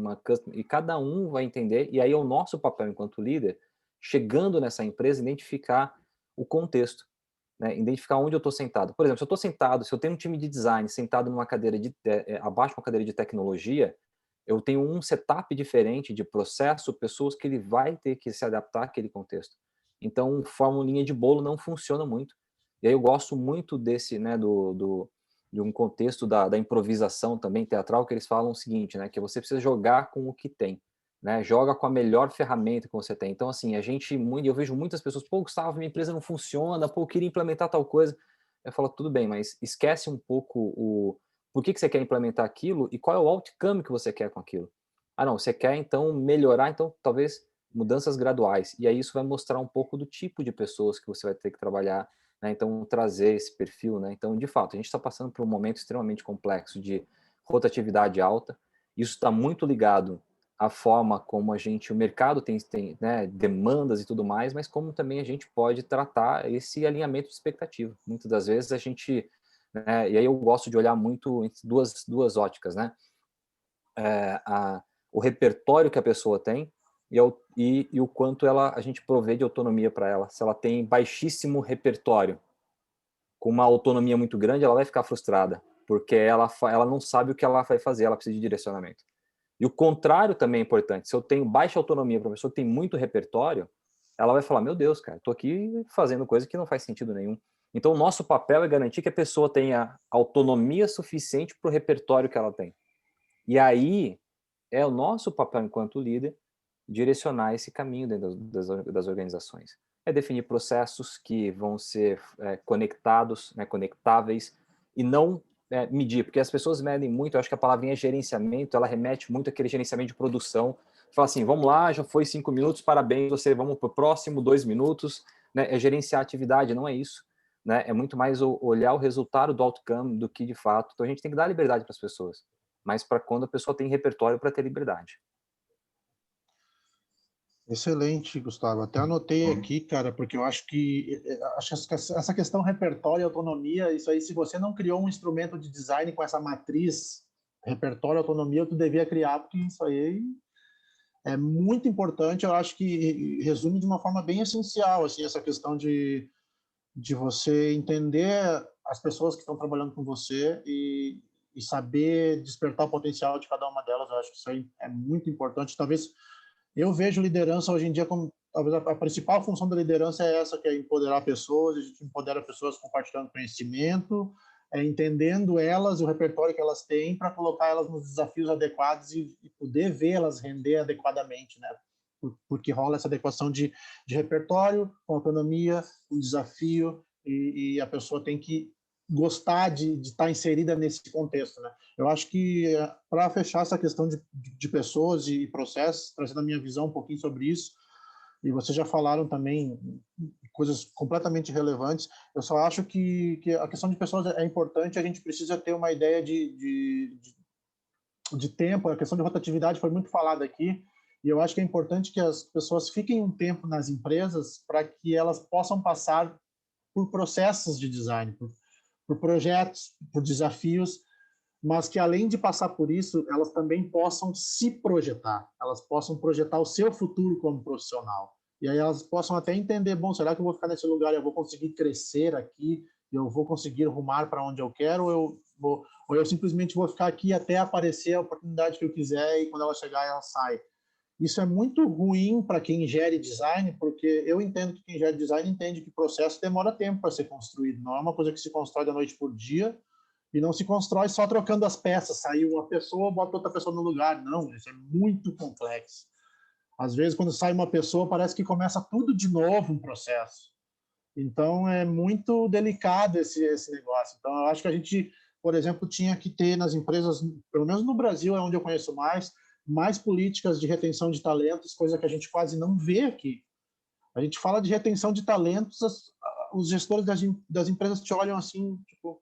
e cada um vai entender, e aí é o nosso papel enquanto líder, chegando nessa empresa, identificar o contexto, né, identificar onde eu estou sentado. Por exemplo, se eu tenho um time de design sentado numa cadeira abaixo de uma cadeira de tecnologia, eu tenho um setup diferente de processo, pessoas que ele vai ter que se adaptar àquele contexto. Então, formulinha de bolo não funciona muito. E aí eu gosto muito desse, né, de um contexto da improvisação também teatral, que eles falam o seguinte, né, que você precisa jogar com o que tem, né, joga com a melhor ferramenta que você tem. Então, assim, eu vejo muitas pessoas, Gustavo, minha empresa não funciona, eu queria implementar tal coisa. Eu falo, tudo bem, mas esquece um pouco por que você quer implementar aquilo e qual é o outcome que você quer com aquilo. Não, você quer, então, melhorar, então, talvez mudanças graduais. E aí isso vai mostrar um pouco do tipo de pessoas que você vai ter que trabalhar, né? Então, trazer esse perfil, né? Então, de fato, a gente está passando por um momento extremamente complexo de rotatividade alta. Isso está muito ligado à forma como o mercado tem né, demandas e tudo mais, mas como também a gente pode tratar esse alinhamento de expectativa. Muitas das vezes a gente, né, e aí eu gosto de olhar muito entre duas óticas, né? O repertório que a pessoa tem e o quanto a gente provê de autonomia para ela. Se ela tem baixíssimo repertório, com uma autonomia muito grande, ela vai ficar frustrada, porque ela não sabe o que ela vai fazer, ela precisa de direcionamento. E o contrário também é importante. Se eu tenho baixa autonomia para uma pessoa que tem muito repertório, ela vai falar, meu Deus, cara, estou aqui fazendo coisa que não faz sentido nenhum. Então, o nosso papel é garantir que a pessoa tenha autonomia suficiente para o repertório que ela tem. E aí, é o nosso papel enquanto líder direcionar esse caminho dentro das organizações. É definir processos que vão ser conectados, né, conectáveis, e não medir, porque as pessoas medem muito, eu acho que a palavrinha gerenciamento, ela remete muito àquele gerenciamento de produção. Fala assim, vamos lá, já foi 5 minutos, parabéns, vamos para o próximo 2 minutos, né? É gerenciar a atividade, não é isso. Né? É muito mais olhar o resultado do outcome do que de fato. Então a gente tem que dar liberdade para as pessoas, mas para quando a pessoa tem repertório para ter liberdade. Excelente, Gustavo. Até anotei aqui, cara, porque eu acho que essa questão repertório e autonomia, isso aí, se você não criou um instrumento de design com essa matriz repertório e autonomia, tu devia criar, porque isso aí é muito importante. Eu acho que resume de uma forma bem essencial assim, essa questão de você entender as pessoas que estão trabalhando com você e saber despertar o potencial de cada uma delas. Eu acho que isso aí é muito importante. Talvez eu vejo liderança hoje em dia como talvez a principal função da liderança é essa, que é empoderar pessoas. A gente empodera pessoas compartilhando conhecimento, entendendo elas, o repertório que elas têm, para colocar elas nos desafios adequados e poder vê-las render adequadamente, né? Porque rola essa adequação de repertório, com autonomia, um desafio, e a pessoa tem que gostar de estar inserida nesse contexto, né? Eu acho que, para fechar essa questão de pessoas e processos, trazendo a minha visão um pouquinho sobre isso, e vocês já falaram também coisas completamente relevantes, eu só acho que a questão de pessoas é importante. A gente precisa ter uma ideia de tempo. A questão de rotatividade foi muito falada aqui, e eu acho que é importante que as pessoas fiquem um tempo nas empresas para que elas possam passar por processos de design, por projetos, por desafios, mas que, além de passar por isso, elas também possam se projetar, elas possam projetar o seu futuro como profissional. E aí elas possam até entender, bom, será que eu vou ficar nesse lugar e eu vou conseguir crescer aqui, eu vou conseguir rumar para onde eu quero, ou eu simplesmente vou ficar aqui até aparecer a oportunidade que eu quiser, e quando ela chegar, ela sai. Isso é muito ruim para quem gere design, porque eu entendo que quem gere design entende que o processo demora tempo para ser construído. Não é uma coisa que se constrói da noite por dia, e não se constrói só trocando as peças. Saiu uma pessoa, bota outra pessoa no lugar. Não, isso é muito complexo. Às vezes, quando sai uma pessoa, parece que começa tudo de novo um processo. Então, é muito delicado esse negócio. Então, eu acho que a gente, por exemplo, tinha que ter nas empresas, pelo menos no Brasil, é onde eu conheço mais políticas de retenção de talentos, coisa que a gente quase não vê aqui. A gente fala de retenção de talentos, os gestores das empresas te olham assim, tipo,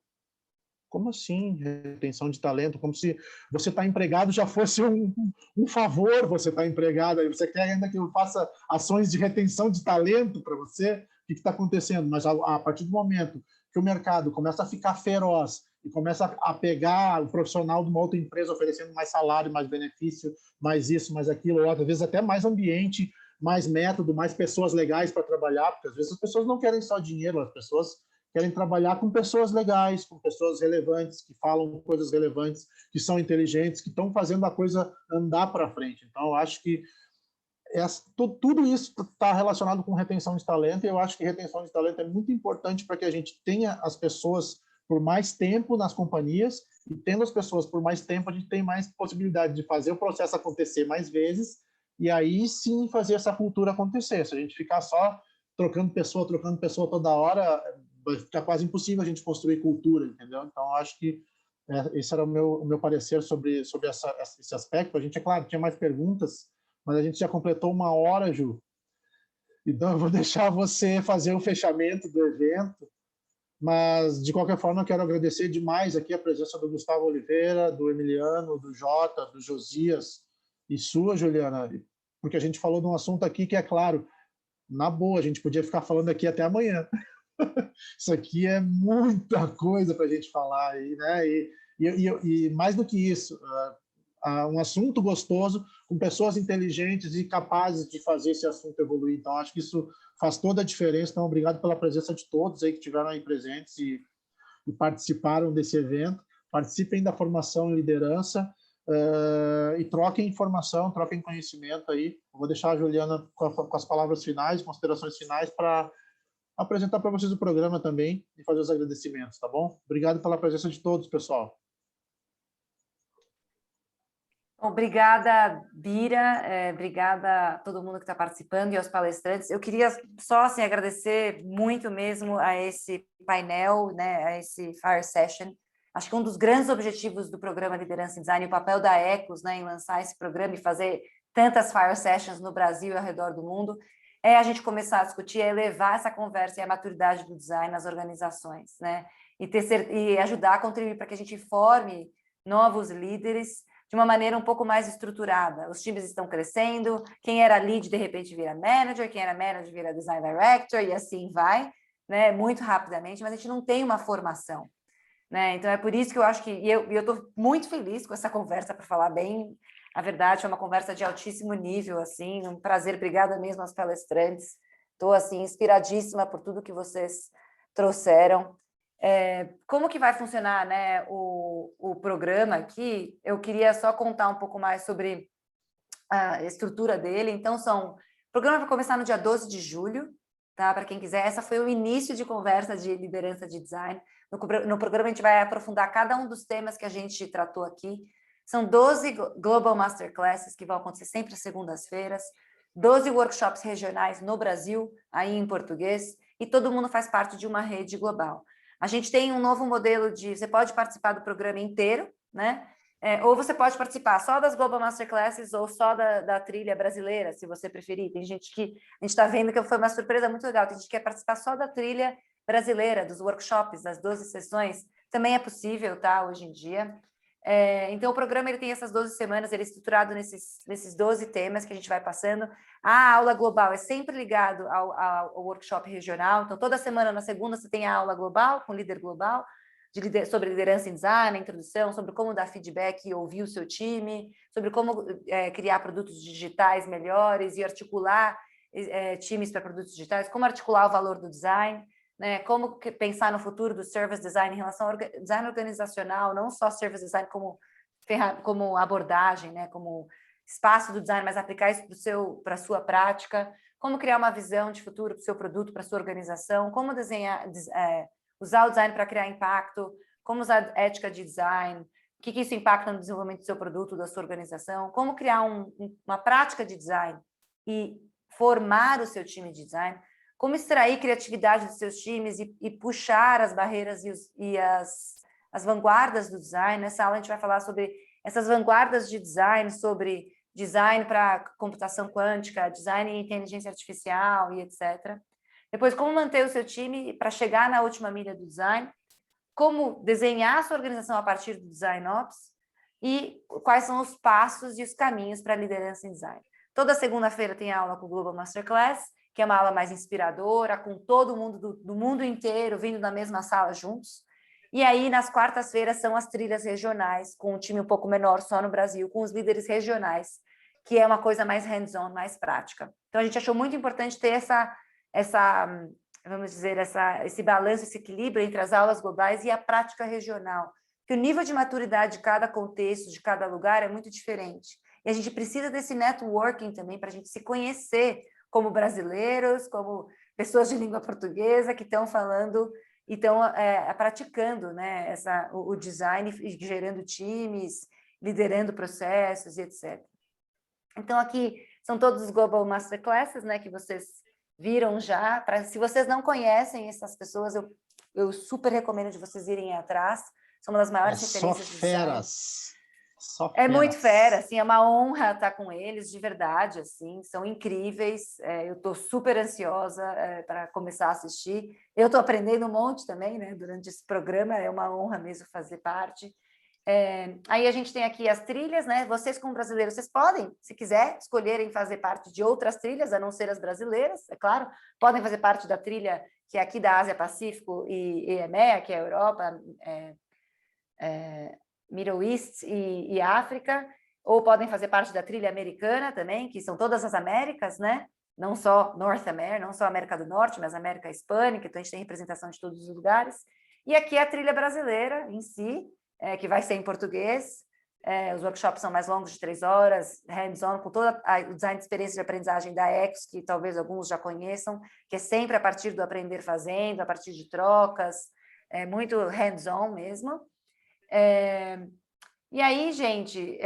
como assim retenção de talento? Como se você está empregado já fosse um favor. Você está empregado, aí você quer ainda que eu faça ações de retenção de talento para você? O que está acontecendo? Mas a partir do momento que o mercado começa a ficar feroz e começa a pegar o profissional de uma outra empresa oferecendo mais salário, mais benefício, mais isso, mais aquilo, ou às vezes até mais ambiente, mais método, mais pessoas legais para trabalhar, porque às vezes as pessoas não querem só dinheiro, as pessoas querem trabalhar com pessoas legais, com pessoas relevantes, que falam coisas relevantes, que são inteligentes, que estão fazendo a coisa andar para frente. Então, eu acho que tudo isso está relacionado com retenção de talento, e eu acho que retenção de talento é muito importante para que a gente tenha as pessoas por mais tempo nas companhias, e tendo as pessoas por mais tempo, a gente tem mais possibilidade de fazer o processo acontecer mais vezes, e aí sim fazer essa cultura acontecer. Se a gente ficar só trocando pessoa toda hora, vai ficar quase impossível a gente construir cultura, entendeu? Então, eu acho que esse era o meu parecer sobre esse aspecto. A gente, é claro, tinha mais perguntas, mas a gente já completou 1 hora, Ju. Então, eu vou deixar você fazer o fechamento do evento, mas, de qualquer forma, eu quero agradecer demais aqui a presença do Gustavo Oliveira, do Emiliano, do Jota, do Josias e sua, Juliana, porque a gente falou de um assunto aqui que, é claro, na boa, a gente podia ficar falando aqui até amanhã. Isso aqui é muita coisa para a gente falar aí, né? E mais do que isso, um assunto gostoso, com pessoas inteligentes e capazes de fazer esse assunto evoluir. Então, acho que isso faz toda a diferença. Então, obrigado pela presença de todos aí que estiveram aí presentes e participaram desse evento. Participem da formação em liderança e troquem informação, troquem conhecimento aí. Eu vou deixar a Juliana com as palavras finais, considerações finais, para apresentar para vocês o programa também e fazer os agradecimentos, tá bom? Obrigado pela presença de todos, pessoal. Obrigada, Bira, obrigada a todo mundo que está participando e aos palestrantes. Eu queria só assim, agradecer muito mesmo a esse painel, né, a esse Fire Session. Acho que um dos grandes objetivos do programa Liderança em Design, o papel da Ecos, né, em lançar esse programa e fazer tantas Fire Sessions no Brasil e ao redor do mundo, é a gente começar a discutir, é elevar essa conversa e a maturidade do design nas organizações, né? E ajudar a contribuir para que a gente forme novos líderes de uma maneira um pouco mais estruturada. Os times estão crescendo, quem era lead de repente vira manager, quem era manager vira design director, e assim vai, né? Muito rapidamente, mas a gente não tem uma formação, né? Então é por isso que eu acho que, e eu estou muito feliz com essa conversa, para falar bem A verdade, foi uma conversa de altíssimo nível, assim, um prazer. Obrigada mesmo aos palestrantes. Estou, assim, inspiradíssima por tudo que vocês trouxeram. Como que vai funcionar, né, o programa aqui? Eu queria só contar um pouco mais sobre a estrutura dele. Então, o programa vai começar no dia 12 de julho, tá? Para quem quiser, essa foi o início de conversa de liderança de design. No programa, a gente vai aprofundar cada um dos temas que a gente tratou aqui. São 12 Global Masterclasses que vão acontecer sempre às segundas-feiras, 12 workshops regionais no Brasil, aí em português, e todo mundo faz parte de uma rede global. A gente tem um novo modelo você pode participar do programa inteiro, né? Ou você pode participar só das Global Masterclasses ou só da trilha brasileira, se você preferir. Tem gente que... A gente está vendo que foi uma surpresa muito legal. Tem gente que quer participar só da trilha brasileira, dos workshops, das 12 sessões. Também é possível, tá? Hoje em dia. Então, o programa ele tem essas 12 semanas, ele é estruturado nesses 12 temas que a gente vai passando. A aula global é sempre ligado ao workshop regional. Então, toda semana, na segunda, você tem a aula global, com o líder global, sobre liderança em design, introdução, sobre como dar feedback e ouvir o seu time, sobre como criar produtos digitais melhores e articular times para produtos digitais, como articular o valor do design, né? Como pensar no futuro do service design em relação ao design organizacional, não só service design como abordagem, né? Como espaço do design, mas aplicar isso para a sua prática, como criar uma visão de futuro para o seu produto, para a sua organização, como desenhar, usar o design para criar impacto, como usar ética de design, o que isso impacta no desenvolvimento do seu produto, da sua organização, como criar uma prática de design e formar o seu time de design, como extrair criatividade dos seus times e puxar as barreiras e as vanguardas do design. Nessa aula a gente vai falar sobre essas vanguardas de design, sobre design para computação quântica, design e inteligência artificial e etc. Depois, como manter o seu time para chegar na última milha do design, como desenhar a sua organização a partir do Design Ops e quais são os passos e os caminhos para a liderança em design. Toda segunda-feira tem aula com o Global Masterclass, que é uma aula mais inspiradora, com todo mundo do mundo inteiro vindo na mesma sala juntos. E aí, nas quartas-feiras, são as trilhas regionais, com um time um pouco menor só no Brasil, com os líderes regionais, que é uma coisa mais hands-on, mais prática. Então, a gente achou muito importante ter vamos dizer, esse balanço, esse equilíbrio entre as aulas globais e a prática regional. Porque o nível de maturidade de cada contexto, de cada lugar, é muito diferente. E a gente precisa desse networking também para a gente se conhecer como brasileiros, como pessoas de língua portuguesa que estão falando e estão praticando, né, o design, gerando times, liderando processos e etc. Então, aqui são todos os Global Masterclasses, né, que vocês viram já. Se vocês não conhecem essas pessoas, eu super recomendo de vocês irem atrás. São uma das maiores referências de design. É muito fera, assim, é uma honra estar com eles, de verdade, assim, são incríveis. Eu estou super ansiosa para começar a assistir. Eu estou aprendendo um monte também, né, durante esse programa, é uma honra mesmo fazer parte. Aí a gente tem aqui as trilhas, né? Vocês, como brasileiros, vocês podem, se quiser, escolherem fazer parte de outras trilhas, a não ser as brasileiras, é claro. Podem fazer parte da trilha que é aqui da Ásia-Pacífico e EMEA, que é a Europa, Middle East e África, ou podem fazer parte da trilha americana também, que são todas as Américas, né? Não só North America, não só América do Norte, mas América Hispânica, então a gente tem representação de todos os lugares. E aqui é a trilha brasileira em si, que vai ser em português. Os workshops são mais longos, de 3 horas, hands-on, com todo o design de experiência de aprendizagem da EX, que talvez alguns já conheçam, que é sempre a partir do aprender fazendo, a partir de trocas, muito hands-on mesmo. E aí, gente,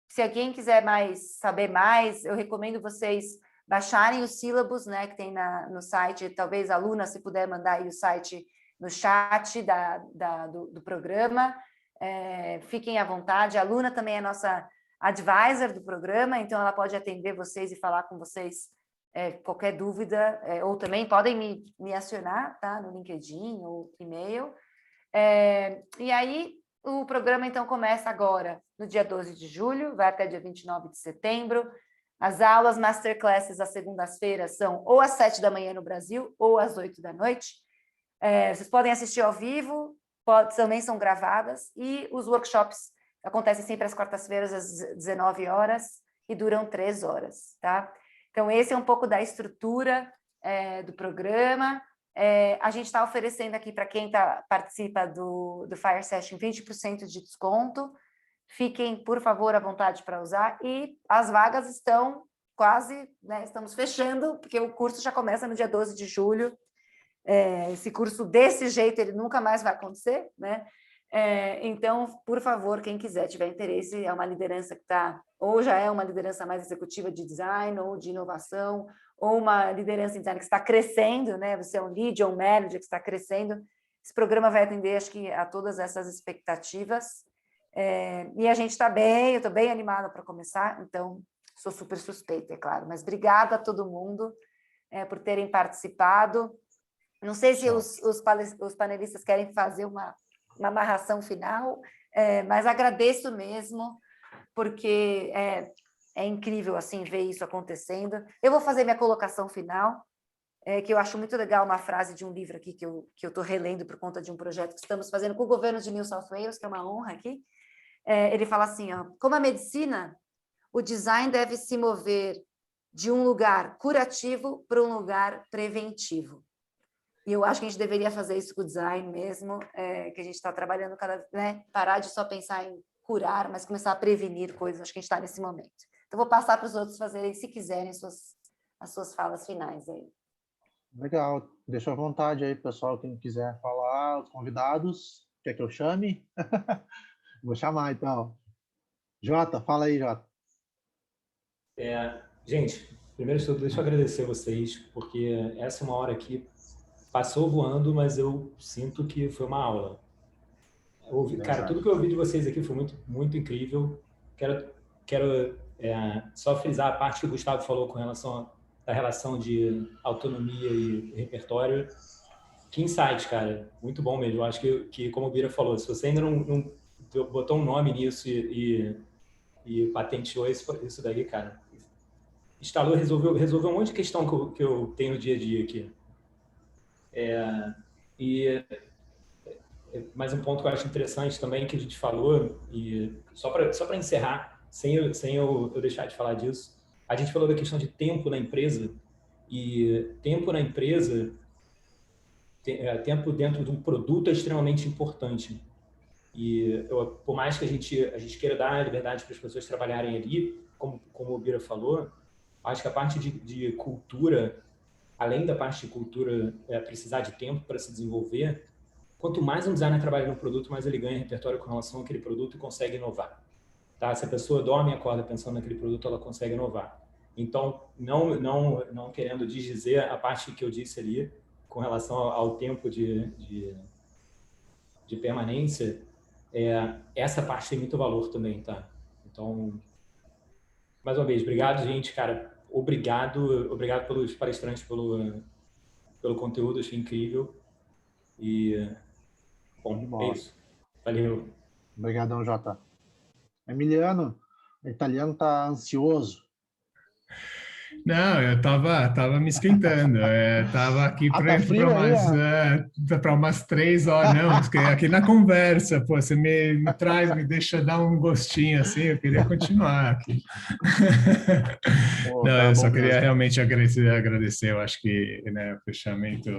se alguém quiser saber mais, eu recomendo vocês baixarem os sílabos, né, que tem no site. Talvez a Luna, se puder mandar aí o site no chat do programa, fiquem à vontade. A Luna também é nossa advisor do programa, então ela pode atender vocês e falar com vocês qualquer dúvida, ou também podem me acionar, tá, no LinkedIn ou e-mail. E aí, o programa, então, começa agora, no dia 12 de julho, vai até dia 29 de setembro. As aulas masterclasses, às segundas-feiras, são ou às 7 da manhã no Brasil, ou às 8 da noite. Vocês podem assistir ao vivo, também são gravadas, e os workshops acontecem sempre às quartas-feiras, às 19 horas, e duram 3 horas, tá? Então, esse é um pouco da estrutura do programa. A gente está oferecendo aqui para quem participa do Fire Session 20% de desconto. Fiquem, por favor, à vontade para usar. E as vagas estão quase, né, estamos fechando, porque o curso já começa no dia 12 de julho. Esse curso, desse jeito, ele nunca mais vai acontecer, né? Então, por favor, quem quiser, tiver interesse, é uma liderança que está, ou já é uma liderança mais executiva de design, ou de inovação, ou uma liderança em design que está crescendo, né? Você é um lead ou um manager que está crescendo. Esse programa vai atender, acho que, a todas essas expectativas. E a gente está bem, eu estou bem animada para começar, então sou super suspeita, é claro. Mas obrigada a todo mundo por terem participado. Não sei se os panelistas querem fazer uma amarração final, mas agradeço mesmo, porque é incrível assim, ver isso acontecendo. Eu vou fazer minha colocação final, que eu acho muito legal, uma frase de um livro aqui que eu estou relendo por conta de um projeto que estamos fazendo com o governo de New South Wales, que é uma honra aqui. Ele fala assim, ó, como a medicina, o design deve se mover de um lugar curativo para um lugar preventivo. E eu acho que a gente deveria fazer isso com o design mesmo, que a gente está trabalhando parar de só pensar em curar, mas começar a prevenir coisas. Acho que a gente está nesse momento. Então, vou passar para os outros fazerem, se quiserem, as suas falas finais aí. Legal. Deixa à vontade aí, pessoal, quem quiser falar, os convidados. Quer que eu chame? Vou chamar, então. Jota, fala aí, Jota. Gente, primeiro de tudo, deixa eu agradecer a vocês, porque essa é uma hora aqui passou voando, mas eu sinto que foi uma aula. Cara, tudo que eu ouvi de vocês aqui foi muito, muito incrível. Quero só frisar a parte que o Gustavo falou com relação à relação de autonomia e repertório. Que insight, cara. Muito bom mesmo. Eu acho que como o Bira falou, se você ainda não botou um nome nisso e patenteou isso daí, cara, instalou, resolveu um monte de questão que eu tenho no dia a dia aqui. Mais um ponto que eu acho interessante também que a gente falou, e só para encerrar, sem eu deixar de falar disso, a gente falou da questão de tempo na empresa, e tempo na empresa, tempo dentro de um produto é extremamente importante. E por mais que a gente queira dar liberdade para as pessoas trabalharem ali, como o Bira falou, acho que a parte de cultura, além da parte de cultura precisar de tempo para se desenvolver, quanto mais um designer trabalha no produto, mais ele ganha repertório com relação àquele produto e consegue inovar. Tá? Se a pessoa dorme e acorda pensando naquele produto, ela consegue inovar. Então, não querendo desdizer a parte que eu disse ali, com relação ao tempo de permanência, essa parte tem muito valor também, tá? Então, mais uma vez, obrigado, gente, cara. Obrigado pelos palestrantes, pelo conteúdo, achei incrível. E, bom, é isso. Valeu. Obrigadão, Jota. Emiliano, o italiano está ansioso. Não, eu tava me esquentando. Tava aqui para umas 3 horas. Não, aqui na conversa, pô, você me deixa dar um gostinho assim. Eu queria continuar aqui. Não, eu só queria realmente agradecer. Eu acho que, né, o fechamento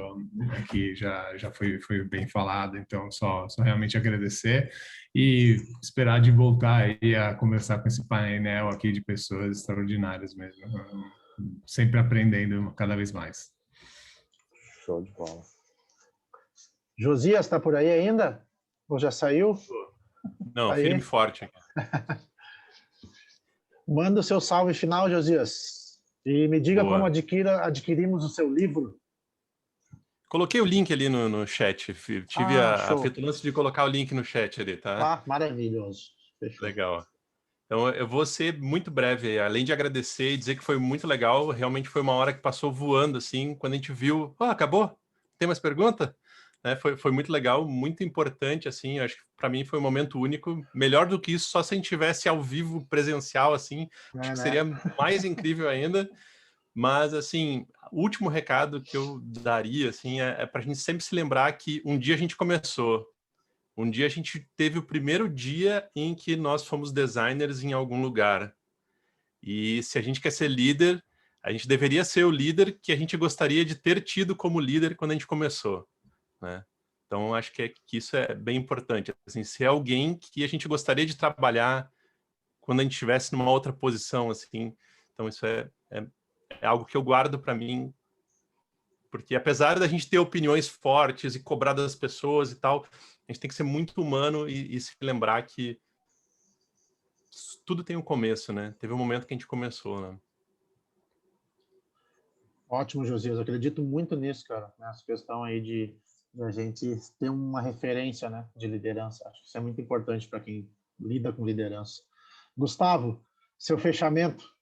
aqui já foi bem falado. Então, só realmente agradecer e esperar de voltar aí a conversar com esse painel aqui de pessoas extraordinárias mesmo. Sempre aprendendo cada vez mais. Show de bola. Josias, está por aí ainda? Ou já saiu? Não, aí? Firme e forte. Manda o seu salve final, Josias. E me diga Boa. como adquirimos o seu livro. Coloquei o link ali no chat. Tive a petulância de colocar o link no chat ali, tá? Maravilhoso. Fechou. Legal. Então, eu vou ser muito breve. Além de agradecer e dizer que foi muito legal, realmente foi uma hora que passou voando, assim, quando a gente viu, acabou? Tem mais pergunta? Né? Foi muito legal, muito importante, assim, acho que para mim foi um momento único. Melhor do que isso, só se a gente tivesse ao vivo, presencial, assim, acho que seria mais incrível ainda. Mas, assim, o último recado que eu daria, assim, é para a gente sempre se lembrar que um dia a gente começou. Um dia a gente teve o primeiro dia em que nós fomos designers em algum lugar. E se a gente quer ser líder, a gente deveria ser o líder que a gente gostaria de ter tido como líder quando a gente começou, né? Então, acho que isso é bem importante. Assim, ser alguém que a gente gostaria de trabalhar quando a gente estivesse numa outra posição, assim. Então, isso é algo que eu guardo para mim, porque apesar da gente ter opiniões fortes e cobrar das pessoas e tal, a gente tem que ser muito humano e se lembrar que tudo tem um começo, né? Teve um momento que a gente começou, né? Ótimo, Josias. Eu acredito muito nisso, cara. Nessa questão aí de a gente ter uma referência, né, de liderança. Acho que isso é muito importante para quem lida com liderança. Gustavo, seu fechamento.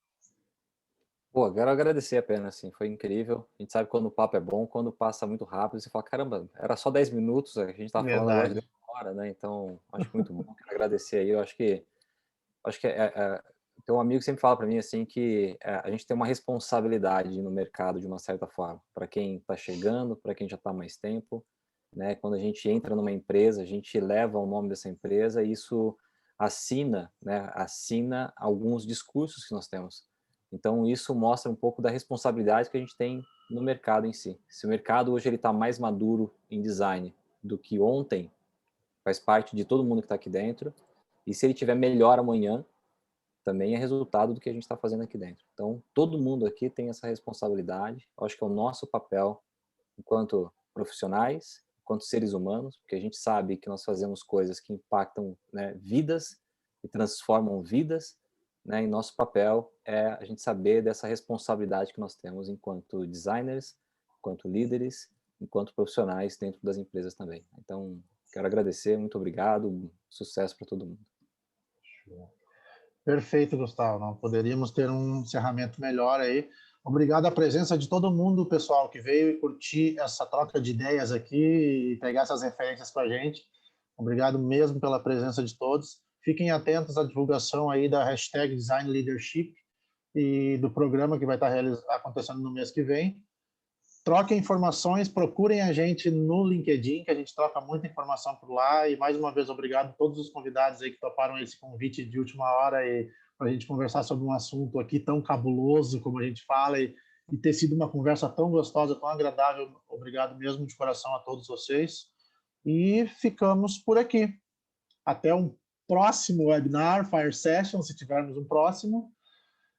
Pô, quero agradecer apenas, assim, foi incrível. A gente sabe quando o papo é bom, quando passa muito rápido, você fala, caramba, era só 10 minutos, a gente tava falando agora de Verdade. 1 hora, né? Então, acho muito bom, quero agradecer aí. Eu acho que tem um amigo que sempre fala para mim, assim, que a gente tem uma responsabilidade no mercado, de uma certa forma, para quem está chegando, para quem já está há mais tempo, né? Quando a gente entra numa empresa, a gente leva o nome dessa empresa e isso assina, né? Assina alguns discursos que nós temos. Então, isso mostra um pouco da responsabilidade que a gente tem no mercado em si. Se o mercado hoje ele está mais maduro em design do que ontem, faz parte de todo mundo que está aqui dentro. E se ele tiver melhor amanhã, também é resultado do que a gente está fazendo aqui dentro. Então, todo mundo aqui tem essa responsabilidade. Eu acho que é o nosso papel enquanto profissionais, enquanto seres humanos, porque a gente sabe que nós fazemos coisas que impactam, né, vidas e transformam vidas, né? E nosso papel é a gente saber dessa responsabilidade que nós temos enquanto designers, enquanto líderes, enquanto profissionais dentro das empresas também. Então, quero agradecer, muito obrigado, sucesso para todo mundo. Perfeito, Gustavo. Não poderíamos ter um encerramento melhor aí. Obrigado à presença de todo mundo, pessoal, que veio e curtir essa troca de ideias aqui e pegar essas referências com a gente. Obrigado mesmo pela presença de todos. Fiquem atentos à divulgação aí da hashtag Design Leadership e do programa que vai estar acontecendo no mês que vem. Troquem informações, procurem a gente no LinkedIn, que a gente troca muita informação por lá. E mais uma vez, obrigado a todos os convidados aí que toparam esse convite de última hora e para a gente conversar sobre um assunto aqui tão cabuloso, como a gente fala, e ter sido uma conversa tão gostosa, tão agradável. Obrigado mesmo de coração a todos vocês. E ficamos por aqui. Até um próximo webinar, Fire Session, se tivermos um próximo.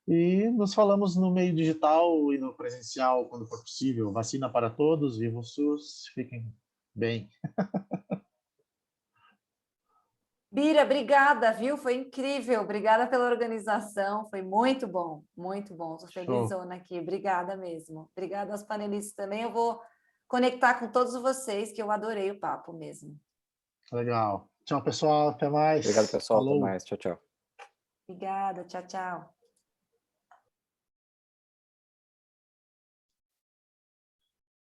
E nos falamos no meio digital e no presencial, quando for possível. Vacina para todos, viva o SUS, fiquem bem. Bira, obrigada, viu? Foi incrível. Obrigada pela organização. Foi muito bom, muito bom. Estou felizona aqui. Obrigada mesmo. Obrigada aos panelistas também. Eu vou conectar com todos vocês, que eu adorei o papo mesmo. Legal. Tchau, pessoal. Até mais. Obrigado, pessoal. Falou. Até mais. Tchau, tchau. Obrigada. Tchau, tchau.